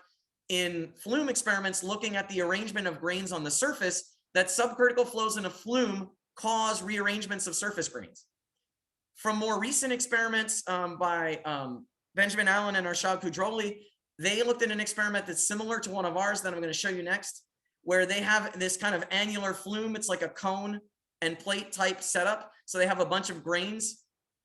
in flume experiments looking at the arrangement of grains on the surface, that subcritical flows in a flume cause rearrangements of surface grains. From more recent experiments by Benjamin Allen and Arshad Kudroli, they looked at an experiment that's similar to one of ours that I'm going to show you next, where they have this kind of annular flume. It's like a cone and plate type setup. So they have a bunch of grains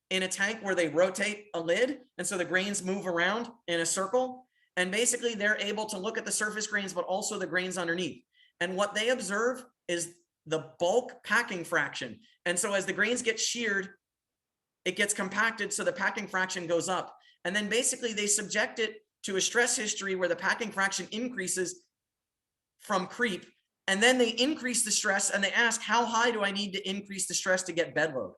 in a tank where they rotate a lid. And so the grains move around in a circle. And basically they're able to look at the surface grains, but also the grains underneath. And what they observe is the bulk packing fraction. And so as the grains get sheared, it gets compacted, so the packing fraction goes up. And then basically they subject it to a stress history where the packing fraction increases from creep. And then they increase the stress, and they ask, how high do I need to increase the stress to get bed load?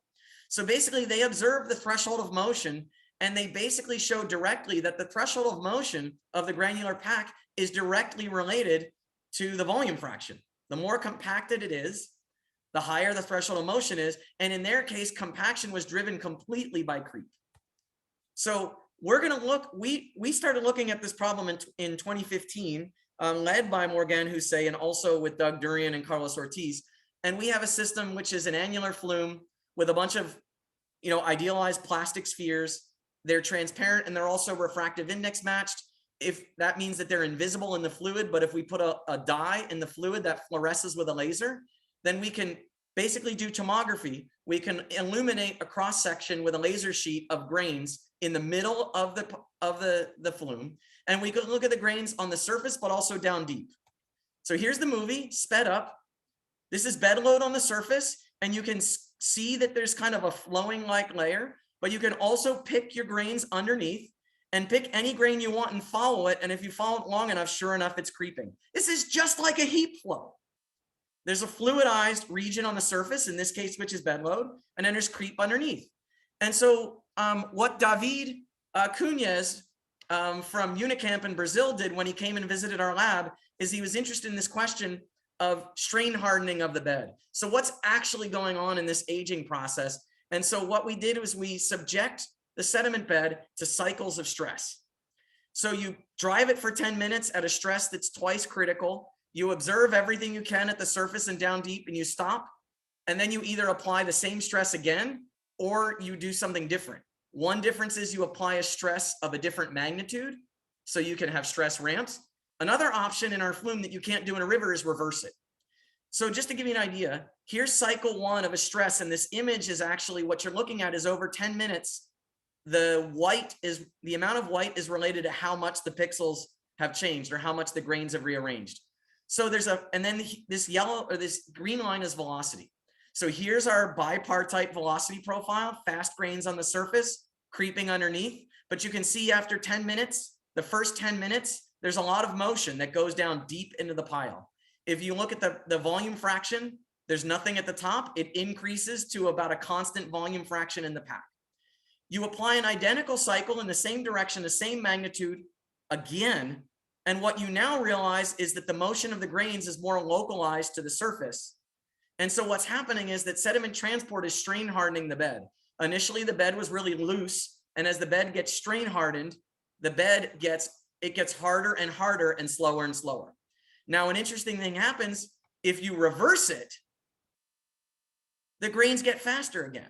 So basically they observe the threshold of motion, and they basically show directly that the threshold of motion of the granular pack is directly related to the volume fraction. The more compacted it is, the higher the threshold of motion is. And in their case, compaction was driven completely by creep. So we're going to look, we started looking at this problem in 2015, led by Morgan Hussein and also with Doug Durian and Carlos Ortiz. And we have a system which is an annular flume with a bunch of, idealized plastic spheres. They're transparent and they're also refractive index matched. If that means that they're invisible in the fluid, but if we put a dye in the fluid that fluoresces with a laser, then we can basically do tomography. We can illuminate a cross section with a laser sheet of grains in the middle of the flume, and we can look at the grains on the surface, but also down deep. So here's the movie sped up. This is bed load on the surface, and you can see that there's kind of a flowing like layer, but you can also pick your grains underneath and pick any grain you want and follow it. And if you follow it long enough, sure enough, it's creeping. This is just like a heap flow. There's a fluidized region on the surface, in this case, which is bed load, and then there's creep underneath. And so what David Cunez from Unicamp in Brazil did when he came and visited our lab is he was interested in this question of strain hardening of the bed. So what's actually going on in this aging process? And so what we did was we subject the sediment bed to cycles of stress. So you drive it for 10 minutes at a stress that's twice critical. You observe everything you can at the surface and down deep, and you stop. And then you either apply the same stress again, or you do something different. One difference is you apply a stress of a different magnitude, so you can have stress ramps. Another option in our flume that you can't do in a river is reverse it. So just to give you an idea, here's cycle one of a stress, and this image is actually what you're looking at is over 10 minutes the amount of white is related to how much the pixels have changed or how much the grains have rearranged. So and then this yellow or this green line is velocity. So here's our bipartite velocity profile, fast grains on the surface, creeping underneath. But you can see after 10 minutes, the first 10 minutes, there's a lot of motion that goes down deep into the pile. If you look at the volume fraction, there's nothing at the top. It increases to about a constant volume fraction in the pack. You apply an identical cycle in the same direction, the same magnitude again. And what you now realize is that the motion of the grains is more localized to the surface. And so what's happening is that sediment transport is strain hardening the bed. Initially, the bed was really loose. And as the bed gets strain hardened, the bed gets harder and harder and slower. Now, an interesting thing happens if you reverse it, the grains get faster again.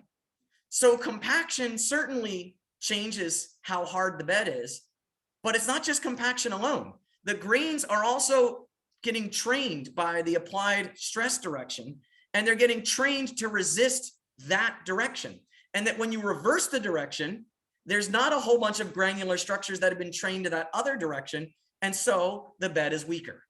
So compaction certainly changes how hard the bed is, but it's not just compaction alone. The grains are also getting trained by the applied stress direction, and they're getting trained to resist that direction. And that when you reverse the direction, there's not a whole bunch of granular structures that have been trained to that other direction, and so the bed is weaker.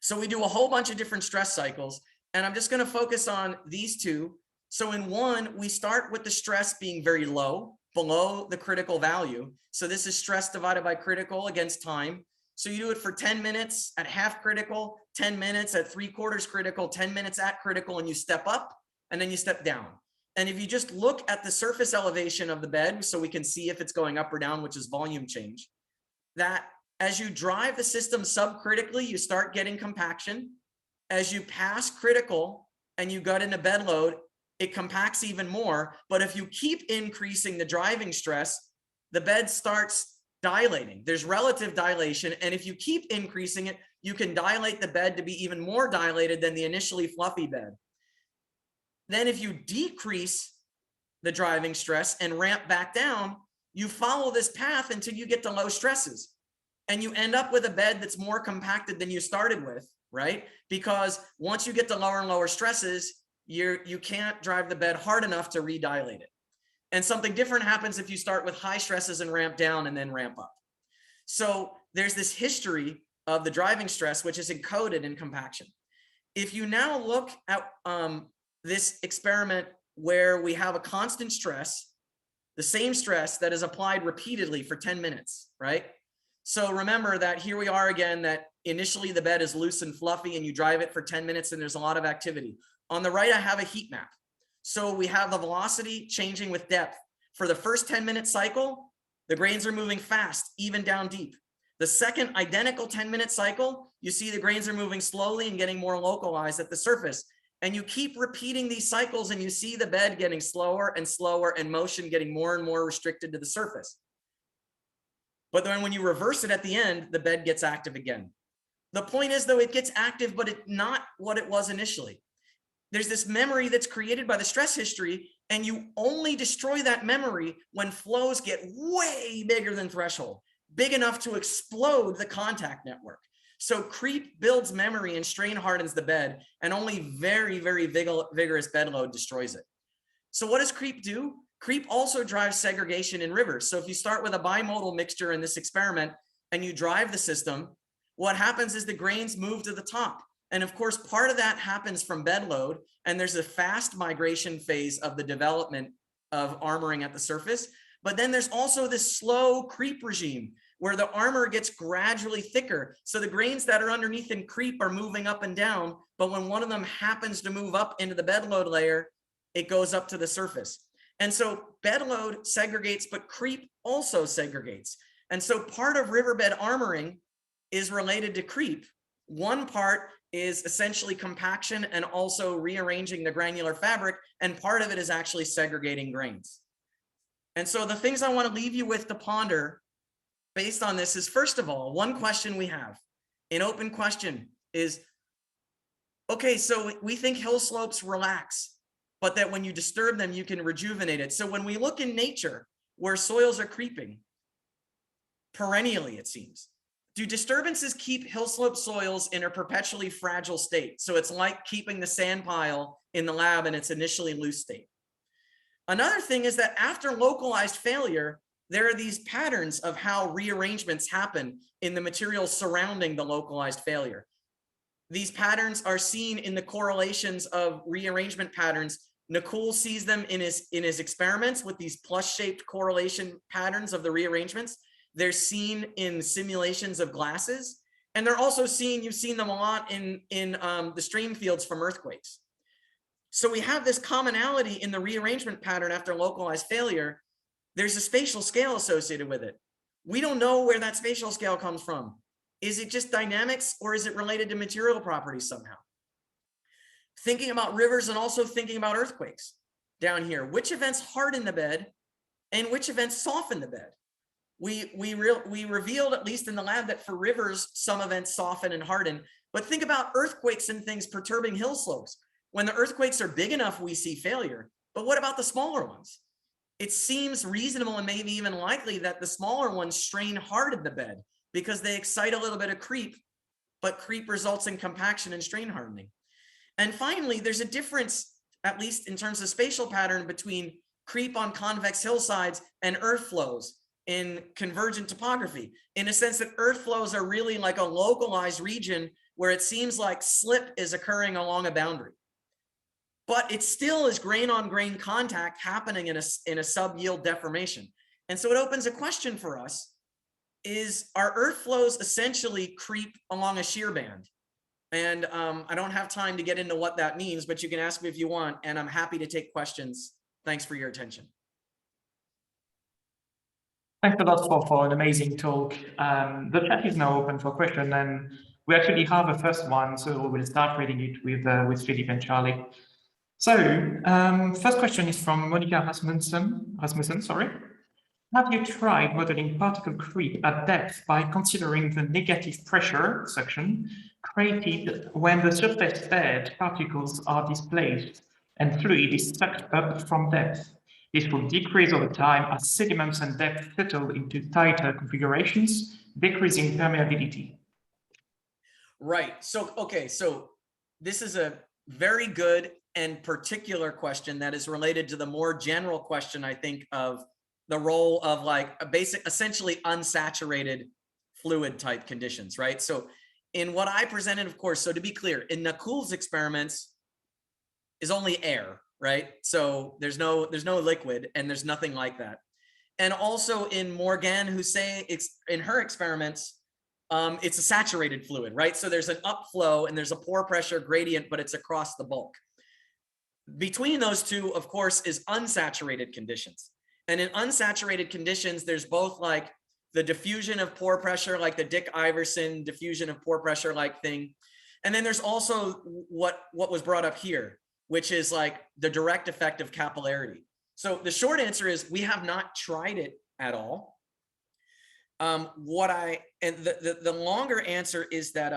So we do a whole bunch of different stress cycles, and I'm just going to focus on these two. So in one, we start with the stress being very low, below the critical value. So this is stress divided by critical against time. So you do it for 10 minutes at half critical, 10 minutes at 3/4 critical, 10 minutes at critical, and you step up and then you step down. And if you just look at the surface elevation of the bed, so we can see if it's going up or down, which is volume change, that as you drive the system subcritically, you start getting compaction. As you pass critical and you got into bed load, it compacts even more. But if you keep increasing the driving stress, the bed starts dilating. There's relative dilation. And if you keep increasing it, you can dilate the bed to be even more dilated than the initially fluffy bed. Then if you decrease the driving stress and ramp back down, you follow this path until you get to low stresses. And you end up with a bed that's more compacted than you started with, right? Because once you get to lower and lower stresses, you can't drive the bed hard enough to redilate it. And something different happens if you start with high stresses and ramp down and then ramp up. So there's this history of the driving stress, which is encoded in compaction. If you now look at this experiment where we have a constant stress, the same stress that is applied repeatedly for 10 minutes, right? So remember that here we are again, that initially the bed is loose and fluffy and you drive it for 10 minutes and there's a lot of activity. On the right, I have a heat map. So we have the velocity changing with depth. For the first 10-minute cycle, the grains are moving fast, even down deep. The second identical 10-minute cycle, you see the grains are moving slowly and getting more localized at the surface. And you keep repeating these cycles and you see the bed getting slower and slower and motion getting more and more restricted to the surface. But then when you reverse it at the end, the bed gets active again. The point is, though, it gets active, but it's not what it was initially. There's this memory that's created by the stress history, and you only destroy that memory when flows get way bigger than threshold, big enough to explode the contact network. So creep builds memory and strain hardens the bed, and only very, very vigorous bed load destroys it. So what does creep do? Creep also drives segregation in rivers. So if you start with a bimodal mixture in this experiment and you drive the system, what happens is the grains move to the top. And of course, part of that happens from bed load, and there's a fast migration phase of the development of armoring at the surface. But then there's also this slow creep regime where the armor gets gradually thicker. So the grains that are underneath in creep are moving up and down, but when one of them happens to move up into the bed load layer, it goes up to the surface. And so bed load segregates, but creep also segregates. And so part of riverbed armoring is related to creep. One part is essentially compaction and also rearranging the granular fabric, and part of it is actually segregating grains. And so the things I want to leave you with to ponder based on this is, first of all, one question we have, an open question is, okay, so we think hill slopes relax, but that when you disturb them, you can rejuvenate it. So when we look in nature where soils are creeping, perennially, it seems, do disturbances keep hill slope soils in a perpetually fragile state? So it's like keeping the sand pile in the lab in its initially loose state. Another thing is that after localized failure, there are these patterns of how rearrangements happen in the material surrounding the localized failure. These patterns are seen in the correlations of rearrangement patterns. Nakul sees them in his experiments with these plus-shaped correlation patterns of the rearrangements. They're seen in simulations of glasses, and they're also seen, you've seen them a lot in the stream fields from earthquakes. So we have this commonality in the rearrangement pattern after localized failure. There's a spatial scale associated with it. We don't know where that spatial scale comes from. Is it just dynamics, or is it related to material properties somehow? Thinking about rivers and also thinking about earthquakes down here, which events harden the bed and which events soften the bed? We revealed, at least in the lab, that for rivers, some events soften and harden, but think about earthquakes and things perturbing hill slopes. When the earthquakes are big enough, we see failure, but what about the smaller ones? It seems reasonable and maybe even likely that the smaller ones strain hard in the bed because they excite a little bit of creep, but creep results in compaction and strain hardening. And finally, there's a difference, at least in terms of spatial pattern, between creep on convex hillsides and earth flows in convergent topography, in a sense that earth flows are really like a localized region where it seems like slip is occurring along a boundary. But it still is grain on grain contact happening in a sub-yield deformation. And so it opens a question for us: is our earth flows essentially creep along a shear band? And I don't have time to get into what that means, but you can ask me if you want, and I'm happy to take questions. Thanks for your attention. Thanks a lot for an amazing talk. The chat is now open for questions, and we actually have a first one, so we'll start reading it with Philip and Charlie. So, first question is from Monica Rasmussen, sorry. Have you tried modeling particle creep at depth by considering the negative pressure suction created when the surface bed particles are displaced and fluid is sucked up from depth? This will decrease over time as sediments and depth settle into tighter configurations, decreasing permeability. Right. So, okay. So this is a very good and particular question that is related to the more general question, I think, of the role of like a basic, essentially unsaturated fluid type conditions, right? So in what I presented, of course, so to be clear, in Nakul's experiments is only air, right? So there's no liquid and there's nothing like that. And also in Morgan Hussein, in her experiments, it's a saturated fluid, right? So there's an upflow and there's a pore pressure gradient, but it's across the bulk. Between those two, of course, is unsaturated conditions. And in unsaturated conditions, there's both like the diffusion of pore pressure, like the Dick Iverson diffusion of pore pressure like thing. And then there's also what was brought up here, which is like the direct effect of capillarity. So the short answer is we have not tried it at all. The longer answer is that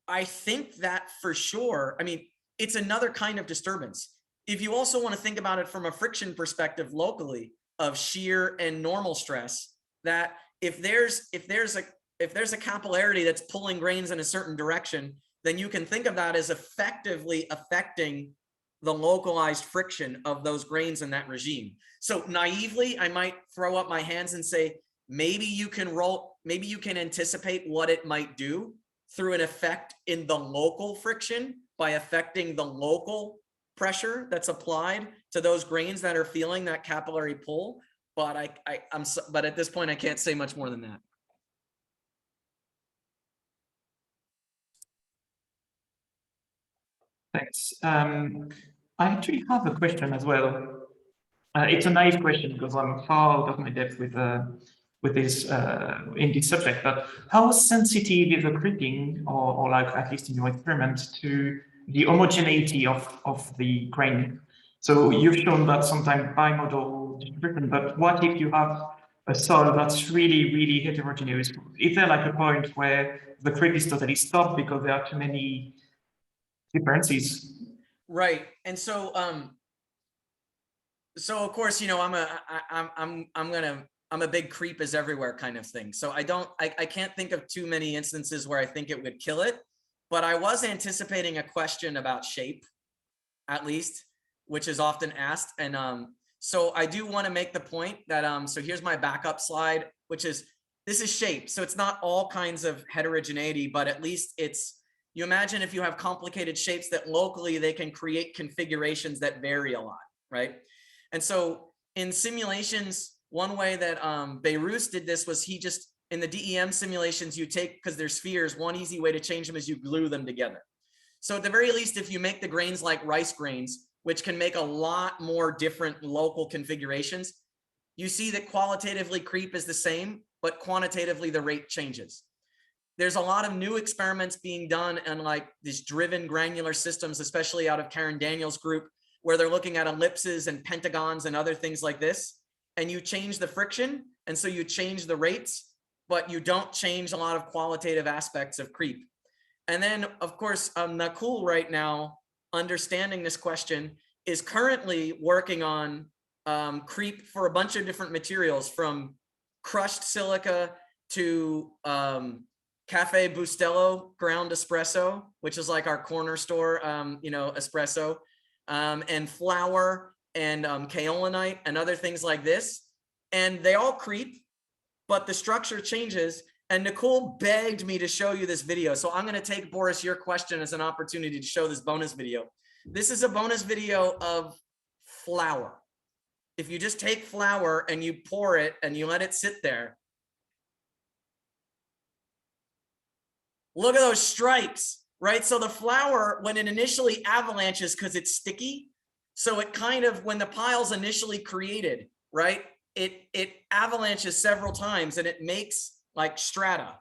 I think that for sure, I mean, it's another kind of disturbance. If you also want to think about it from a friction perspective locally of shear and normal stress, that if there's a capillarity that's pulling grains in a certain direction, then you can think of that as effectively affecting the localized friction of those grains in that regime. So naively, I might throw up my hands and say, maybe you can anticipate what it might do through an effect in the local friction by affecting the local pressure that's applied to those grains that are feeling that capillary pull. But but at this point, I can't say much more than that. Thanks. I actually have a question as well. It's a naive question because I'm far out of my depth with this in this subject. But how sensitive is the creeping, or like at least in your experiment, to the homogeneity of the grain? So you've shown that sometimes bimodal distribution, but what if you have a soil that's really, really heterogeneous? Is there like a point where the creep is totally stopped because there are too many differences? Right. And so of course, you know, I'm a big creep is everywhere kind of thing. So I can't think of too many instances where I think it would kill it, but I was anticipating a question about shape, at least, which is often asked. And So I do want to make the point that, so here's my backup slide, which is, this is shape. So it's not all kinds of heterogeneity, but at least it's, you imagine if you have complicated shapes that locally they can create configurations that vary a lot, right? And so in simulations, one way that Beirut did this was he just, in the DEM simulations you take, because they're spheres, one easy way to change them is you glue them together. So at the very least, if you make the grains like rice grains, which can make a lot more different local configurations, you see that qualitatively creep is the same, but quantitatively the rate changes. There's a lot of new experiments being done on like these driven granular systems, especially out of Karen Daniels' group, where they're looking at ellipses and pentagons and other things like this. And you change the friction, and so you change the rates, but you don't change a lot of qualitative aspects of creep. And then, of course, Nakul right now, understanding this question, is currently working on creep for a bunch of different materials, from crushed silica to Cafe Bustelo ground espresso, which is like our corner store, espresso, and flour and kaolinite and other things like this. And they all creep, but the structure changes. And Nicole begged me to show you this video. So I'm going to take, Boris, your question as an opportunity to show this bonus video. This is a bonus video of flour. If you just take flour and you pour it and you let it sit there, look at those stripes, right? So the flour, when it initially avalanches, because it's sticky, so it kind of, when the pile's initially created, right, it avalanches several times and it makes like strata.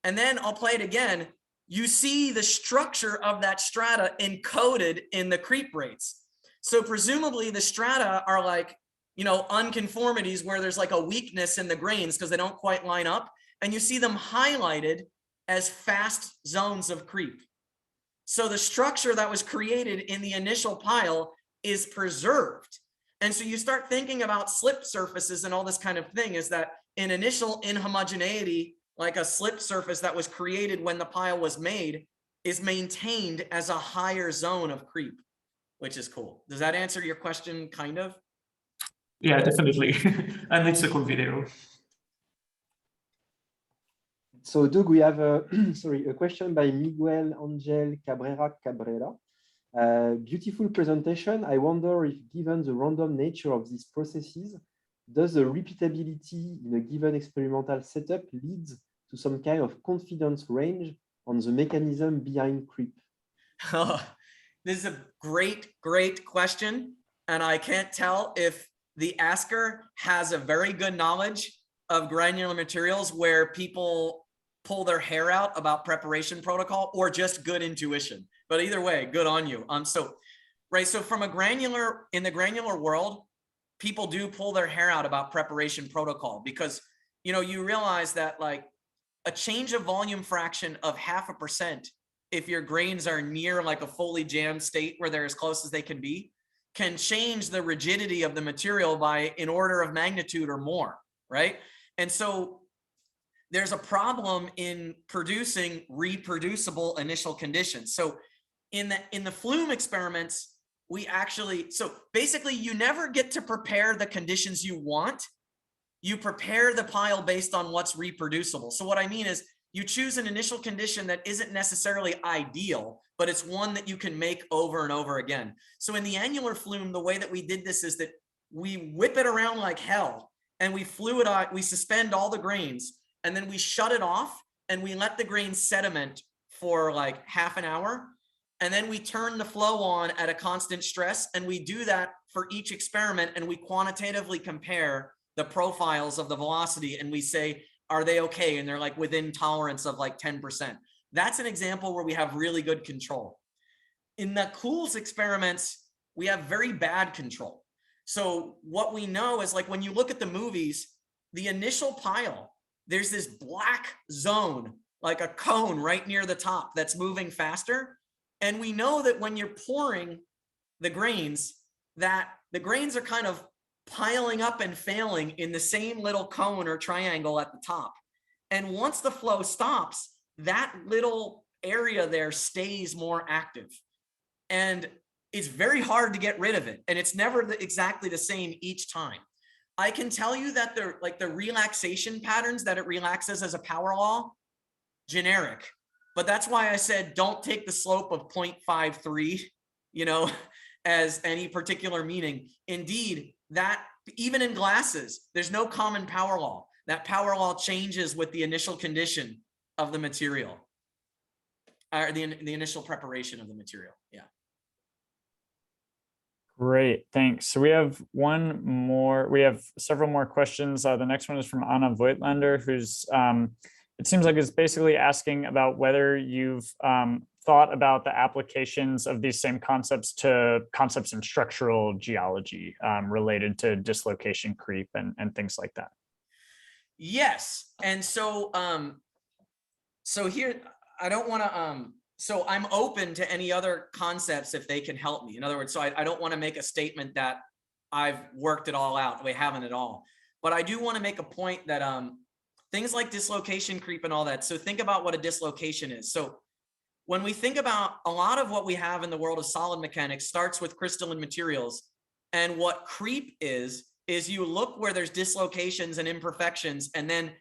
And then I'll play it again. You see the structure of that strata encoded in the creep rates. So presumably the strata are like, unconformities where there's like a weakness in the grains because they don't quite line up. And you see them highlighted as fast zones of creep. So the structure that was created in the initial pile is preserved. And so you start thinking about slip surfaces and all this kind of thing, is that an initial inhomogeneity, like a slip surface that was created when the pile was made, is maintained as a higher zone of creep, which is cool. Does that answer your question, kind of? Yeah, definitely. And it's a cool video. So Doug, we have a question by Miguel Angel Cabrera. Beautiful presentation. I wonder if, given the random nature of these processes, does the repeatability in a given experimental setup lead to some kind of confidence range on the mechanism behind creep? Oh, this is a great, great question. And I can't tell if the asker has a very good knowledge of granular materials where people pull their hair out about preparation protocol, or just good intuition. But either way, good on you. So from in the granular world, people do pull their hair out about preparation protocol, because you realize that like a change of volume fraction of 0.5%, if your grains are near like a fully jammed state where they're as close as they can be, can change the rigidity of the material by an order of magnitude or more, right? And so there's a problem in producing reproducible initial conditions. So in the flume experiments, so basically you never get to prepare the conditions you want. You prepare the pile based on what's reproducible. So what I mean is, you choose an initial condition that isn't necessarily ideal, but it's one that you can make over and over again. So in the annular flume, the way that we did this is that we whip it around like hell, and we suspend all the grains, and then we shut it off, and we let the grains sediment for like half an hour. And then we turn the flow on at a constant stress, and we do that for each experiment, and we quantitatively compare the profiles of the velocity, and we say, are they okay? And they're like within tolerance of like 10%. That's an example where we have really good control. In the Cool's experiments, we have very bad control. So what we know is, like, when you look at the movies, the initial pile, there's this black zone, like a cone right near the top that's moving faster. And we know that when you're pouring the grains, that the grains are kind of piling up and failing in the same little cone or triangle at the top. And once the flow stops, that little area there stays more active. And it's very hard to get rid of it. And it's never exactly the same each time. I can tell you that the relaxation patterns that it relaxes as a power law, generic. But that's why I said, don't take the slope of 0.53, as any particular meaning. Indeed, that even in glasses, there's no common power law. That power law changes with the initial condition of the material, or the initial preparation of the material. Yeah. Great, thanks. So we have several more questions. The next one is from Anna Voigtlander, who's, it seems like it's basically asking about whether you've thought about the applications of these same concepts to concepts in structural geology related to dislocation creep and things like that. Yes, and so here, I don't want to, so I'm open to any other concepts if they can help me. In other words, so I don't want to make a statement that I've worked it all out. We haven't at all. But I do want to make a point that things like dislocation creep and all that. So think about what a dislocation is. So when we think about a lot of what we have in the world of solid mechanics starts with crystalline materials. And what creep is you look where there's dislocations and imperfections, and then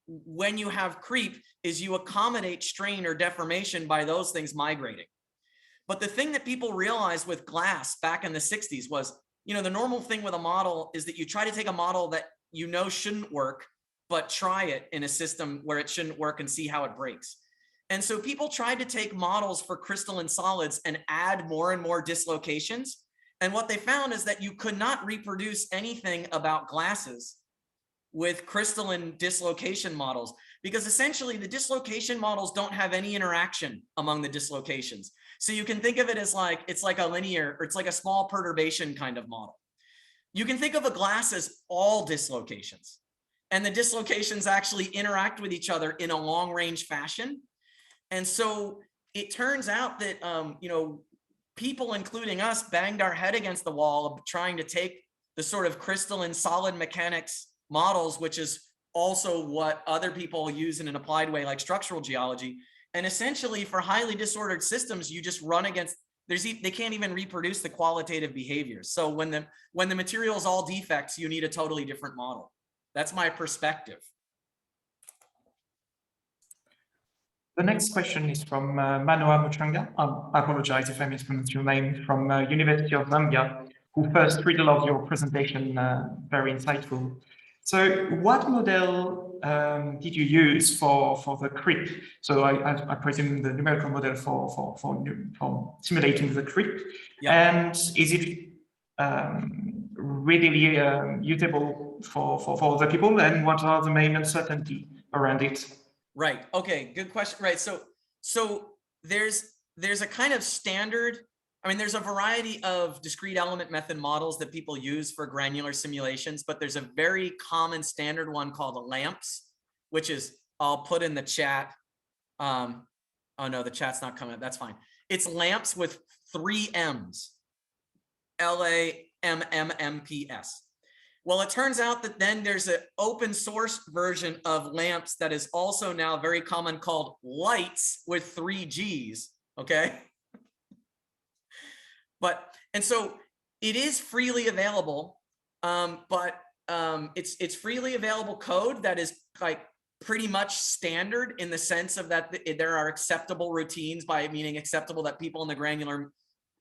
when you have creep is you accommodate strain or deformation by those things migrating. But the thing that people realized with glass back in the 60s was, the normal thing with a model is that you try to take a model that shouldn't work, but try it in a system where it shouldn't work and see how it breaks. And so people tried to take models for crystalline solids and add more and more dislocations. And what they found is that you could not reproduce anything about glasses with crystalline dislocation models, because essentially the dislocation models don't have any interaction among the dislocations. So you can think of it as it's like a linear, or it's like a small perturbation kind of model. You can think of a glass as all dislocations, and the dislocations actually interact with each other in a long range fashion. And so it turns out that, people, including us, banged our head against the wall of trying to take the sort of crystalline solid mechanics models, which is also what other people use in an applied way like structural geology. And essentially for highly disordered systems, you just run against, they can't even reproduce the qualitative behaviors. So when the material is all defects, you need a totally different model. That's my perspective. The next question is from Manoa Muchanga. I apologize if I mispronounced your name, from University of Zambia, who first read a lot of your presentation, very insightful. So what model did you use for the creep? So I presume the numerical model for simulating the creep. Yeah. And is it readily usable for the people? And what are the main uncertainty around it? Right. Okay. Good question. Right. So there's a kind of standard. I mean, there's a variety of discrete element method models that people use for granular simulations, but there's a very common standard one called LEMs, which is, I'll put in the chat. Oh no, the chat's not coming up. That's fine. It's LEMs with 3 M's, LAMMMPS. Well, it turns out that then there's an open source version of LEMs that is also now very common called lights with 3 G's. Okay. And so it is freely available, but it's freely available code that is like pretty much standard in the sense of that there are acceptable routines, by meaning acceptable that people in the granular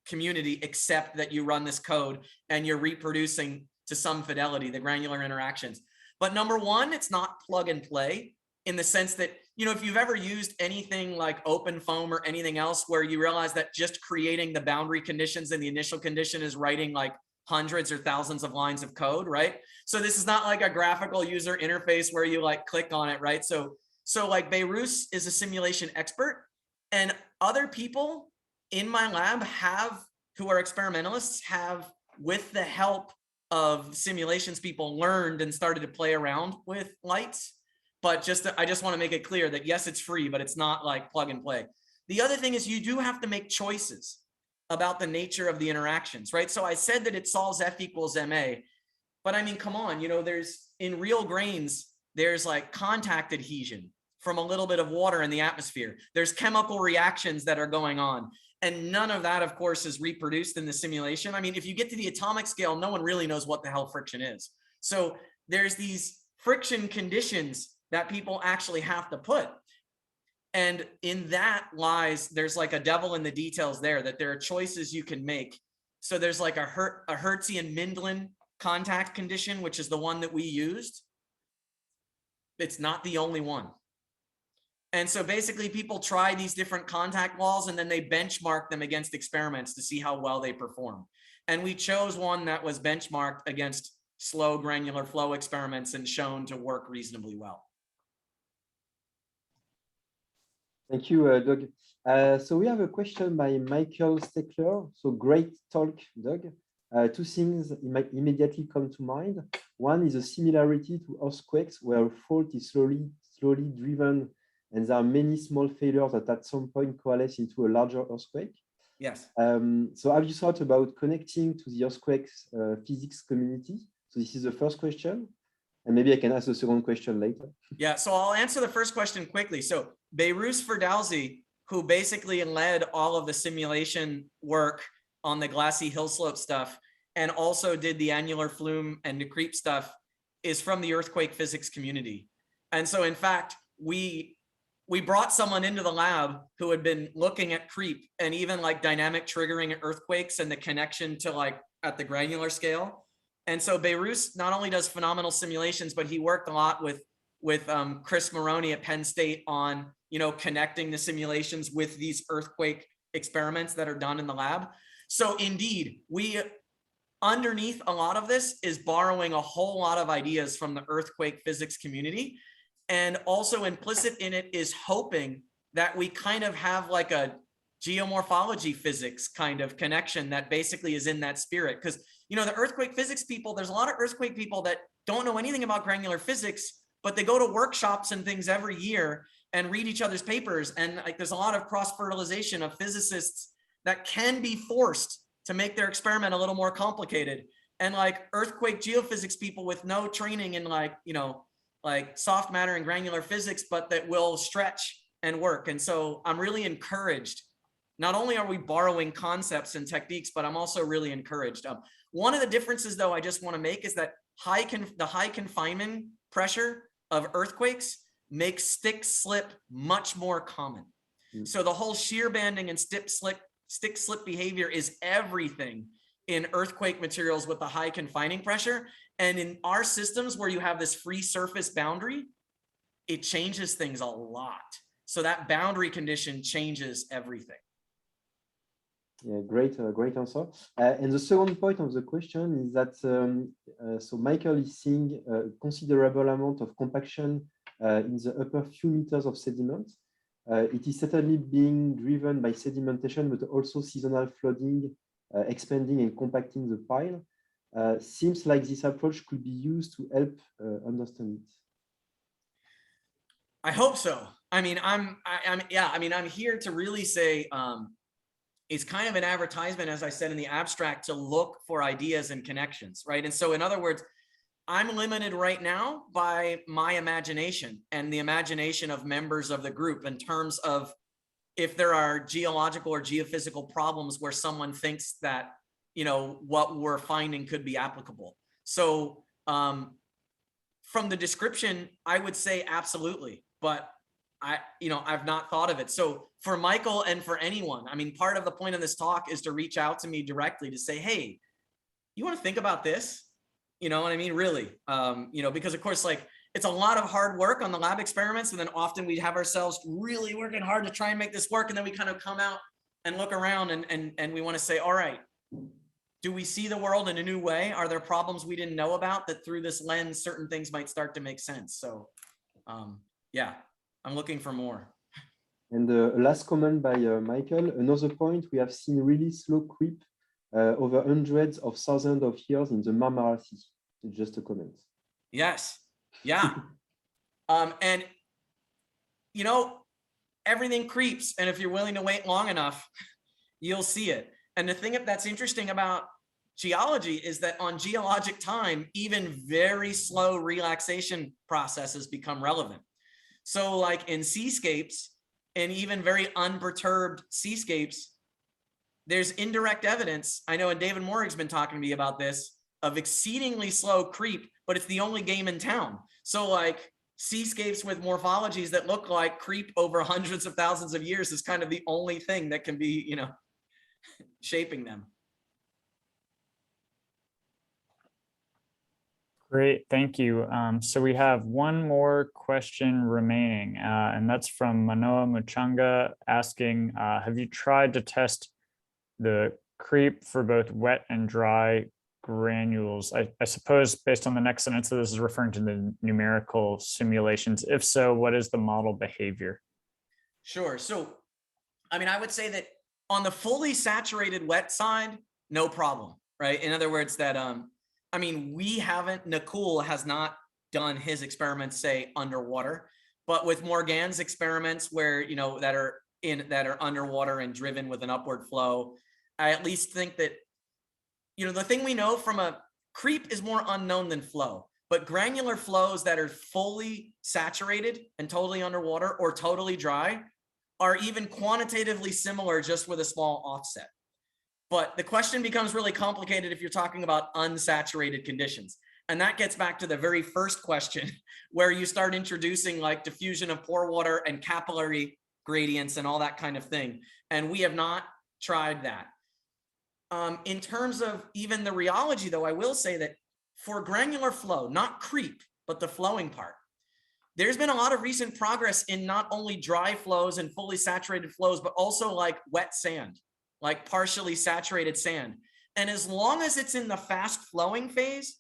community accept that you run this code and you're reproducing to some fidelity the granular interactions. But number one, it's not plug and play in the sense that, if you've ever used anything like open foam or anything else where you realize that just creating the boundary conditions and the initial condition is writing like hundreds or thousands of lines of code, right? So this is not like a graphical user interface where you like click on it, right? So like Beirut is a simulation expert, and other people in my lab who are experimentalists have, with the help of simulations people, learned and started to play around with lights. But I just want to make it clear that yes, it's free, but it's not like plug and play. The other thing is you do have to make choices about the nature of the interactions, right? So I said that it solves F equals MA, but I mean, come on, there's in real grains, there's like contact adhesion from a little bit of water in the atmosphere. There's chemical reactions that are going on. And none of that, of course, is reproduced in the simulation. I mean, if you get to the atomic scale, no one really knows what the hell friction is. So there's these friction conditions that people actually have to put. And in that lies, there's like a devil in the details there, that there are choices you can make. So there's like a Hertzian-Mindlin contact condition, which is the one that we used. It's not the only one. And so basically people try these different contact walls and then they benchmark them against experiments to see how well they perform. And we chose one that was benchmarked against slow granular flow experiments and shown to work reasonably well. Thank you, Doug. So we have a question by Michael Steckler. So great talk, Doug. Two things immediately come to mind. One is a similarity to earthquakes where a fault is slowly driven and there are many small failures that at some point coalesce into a larger earthquake. Yes. So have you thought about connecting to the earthquakes physics community? So this is the first question. And maybe I can ask the second question later. Yeah, so I'll answer the first question quickly. So Behrus Ferdowsi, who basically led all of the simulation work on the glassy hillslope stuff, and also did the annular flume and the creep stuff, is from the earthquake physics community. And so in fact, we brought someone into the lab who had been looking at creep and even like dynamic triggering earthquakes and the connection to like at the granular scale. And so Behrus not only does phenomenal simulations, but he worked a lot with Chris Maroney at Penn State on, you know, connecting the simulations with these earthquake experiments that are done in the lab. So indeed, underneath a lot of this is borrowing a whole lot of ideas from the earthquake physics community. And also implicit in it is hoping that we kind of have like a geomorphology physics kind of connection that basically is in that spirit. Because, you know, the earthquake physics people, there's a lot of earthquake people that don't know anything about granular physics, but they go to workshops and things every year and read each other's papers. And like, there's a lot of cross-fertilization of physicists that can be forced to make their experiment a little more complicated. And like earthquake geophysics people with no training in like, you know, like soft matter and granular physics, but that will stretch and work. And so I'm really encouraged. Not only are we borrowing concepts and techniques, but I'm also really encouraged. One of the differences though, I just want to make is that the high confinement pressure of earthquakes makes stick slip much more common. So the whole shear banding and stick slip behavior is everything in earthquake materials with the high confining pressure. And in our systems where you have this free surface boundary, it changes things a lot. So that boundary condition changes everything. Yeah, great answer. And the second point of the question is that, so Michael is seeing a considerable amount of compaction in the upper few meters of sediment. It is certainly being driven by sedimentation, but also seasonal flooding, expanding and compacting the pile. Seems like this approach could be used to help understand it. I hope so. I mean, I'm here to really say it's kind of an advertisement, as I said in the abstract, to look for ideas and connections, right? And so in other words, I'm limited right now by my imagination and the imagination of members of the group in terms of if there are geological or geophysical problems where someone thinks that, you know, what we're finding could be applicable. So from the description, I would say absolutely, but I've not thought of it. So for Michael and for anyone, I mean, part of the point of this talk is to reach out to me directly to say, hey, you want to think about this? You know what I mean? Really, because of course, like it's a lot of hard work on the lab experiments. And then often we have ourselves really working hard to try and make this work. And then we kind of come out and look around and we want to say, all right, do we see the world in a new way? Are there problems we didn't know about that through this lens, certain things might start to make sense? So yeah, I'm looking for more. And the last comment by Michael, another point, we have seen really slow creep over hundreds of thousands of years in the Marmara Sea. Just a comment. Yes. Yeah. And, you know, everything creeps. And if you're willing to wait long enough, you'll see it. And the thing that's interesting about geology is that on geologic time, even very slow relaxation processes become relevant. So like in seascapes and even very unperturbed seascapes, there's indirect evidence, I know, and David Morrig's been talking to me about this, of exceedingly slow creep, but it's the only game in town. So like seascapes with morphologies that look like creep over hundreds of thousands of years is kind of the only thing that can be, you know, shaping them. Great, thank you. So we have one more question remaining, and that's from Manoa Muchanga asking, have you tried to test the creep for both wet and dry granules? I suppose based on the next sentence, this is referring to the numerical simulations. If so, what is the model behavior? Sure. So, I mean, I would say that on the fully saturated wet side, no problem, right? In other words, that, I mean, we haven't, Nakul has not done his experiments, say, underwater, but with Morgan's experiments where, you know, that are underwater and driven with an upward flow, I at least think that, you know, the thing we know from a creep is more unknown than flow, but granular flows that are fully saturated and totally underwater or totally dry are even quantitatively similar, just with a small offset. But the question becomes really complicated if you're talking about unsaturated conditions. And that gets back to the very first question, where you start introducing like diffusion of pore water and capillary gradients and all that kind of thing. And we have not tried that. In terms of even the rheology, though, I will say that for granular flow, not creep, but the flowing part, there's been a lot of recent progress in not only dry flows and fully saturated flows, but also like wet sand, like partially saturated sand. And as long as it's in the fast flowing phase,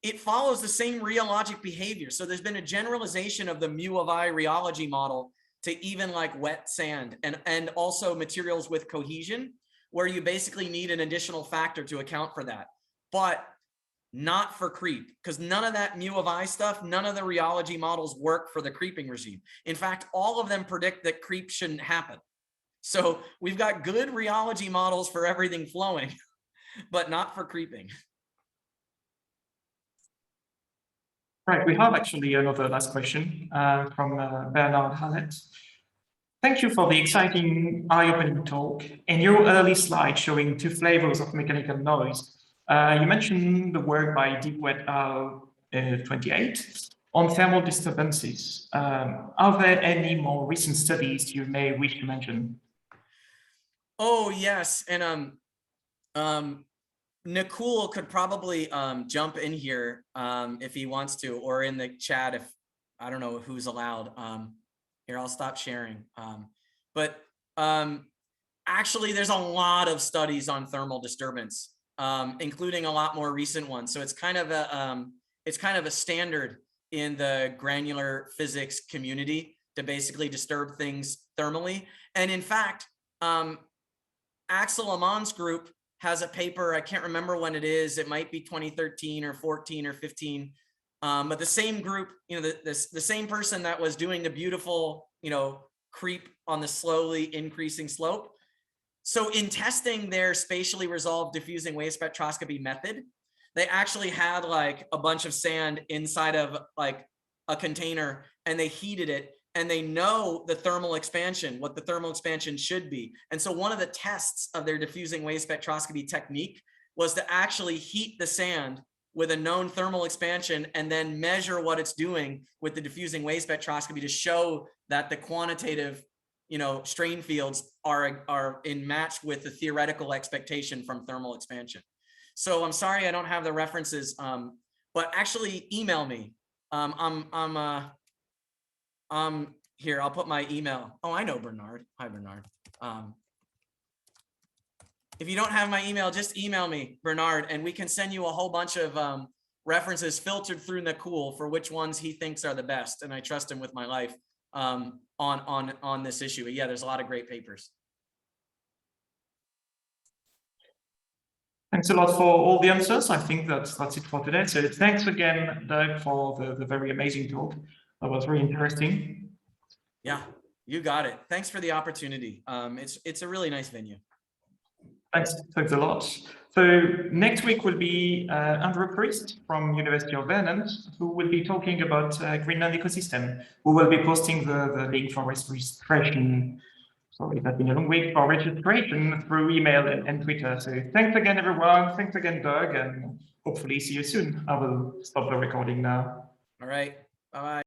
it follows the same rheologic behavior. So there's been a generalization of the mu of I rheology model to even like wet sand and also materials with cohesion, where you basically need an additional factor to account for that, but not for creep, because none of that mu of I stuff, none of the rheology models work for the creeping regime. In fact, all of them predict that creep shouldn't happen. So we've got good rheology models for everything flowing, but not for creeping. Right, we have actually another last question from Bernard Hallett. Thank you for the exciting eye-opening talk. In your early slide showing two flavors of mechanical noise, you mentioned the work by Deepwet 28 on thermal disturbances. Are there any more recent studies you may wish to mention? Oh, yes. And Nakul could probably jump in here if he wants to, or in the chat if, I don't know who's allowed. Here, I'll stop sharing. But actually, there's a lot of studies on thermal disturbance, including a lot more recent ones. So it's kind of a standard in the granular physics community to basically disturb things thermally. And in fact, Axel Aman's group has a paper. I can't remember when it is. It might be 2013 or 14 or 15. But the same group, you know, the same person that was doing the beautiful, you know, creep on the slowly increasing slope. So in testing their spatially resolved diffusing wave spectroscopy method, they actually had like a bunch of sand inside of like a container, and they heated it, and they know the thermal expansion, what the thermal expansion should be. And so one of the tests of their diffusing wave spectroscopy technique was to actually heat the sand with a known thermal expansion and then measure what it's doing with the diffusing wave spectroscopy to show that the quantitative, you know, strain fields are in match with the theoretical expectation from thermal expansion. So I'm sorry I don't have the references, but actually email me. Here, I'll put my email. Oh, I know Bernard. Hi, Bernard. If you don't have my email, just email me, Bernard, and we can send you a whole bunch of references filtered through Nakul for which ones he thinks are the best. And I trust him with my life on this issue. But yeah, there's a lot of great papers. Thanks a lot for all the answers. I think that's it for today. So thanks again, Doug, for the very amazing talk. That was very interesting. Yeah, you got it. Thanks for the opportunity. It's a really nice venue. Thanks a lot. So next week will be Andrew Priest from University of Vermont, who will be talking about Greenland ecosystem. We will be posting the link for registration Sorry, it has been a long week for registration through email and Twitter. So thanks again, everyone. Thanks again, Doug, and hopefully see you soon. I will stop the recording now. All right. Bye-bye.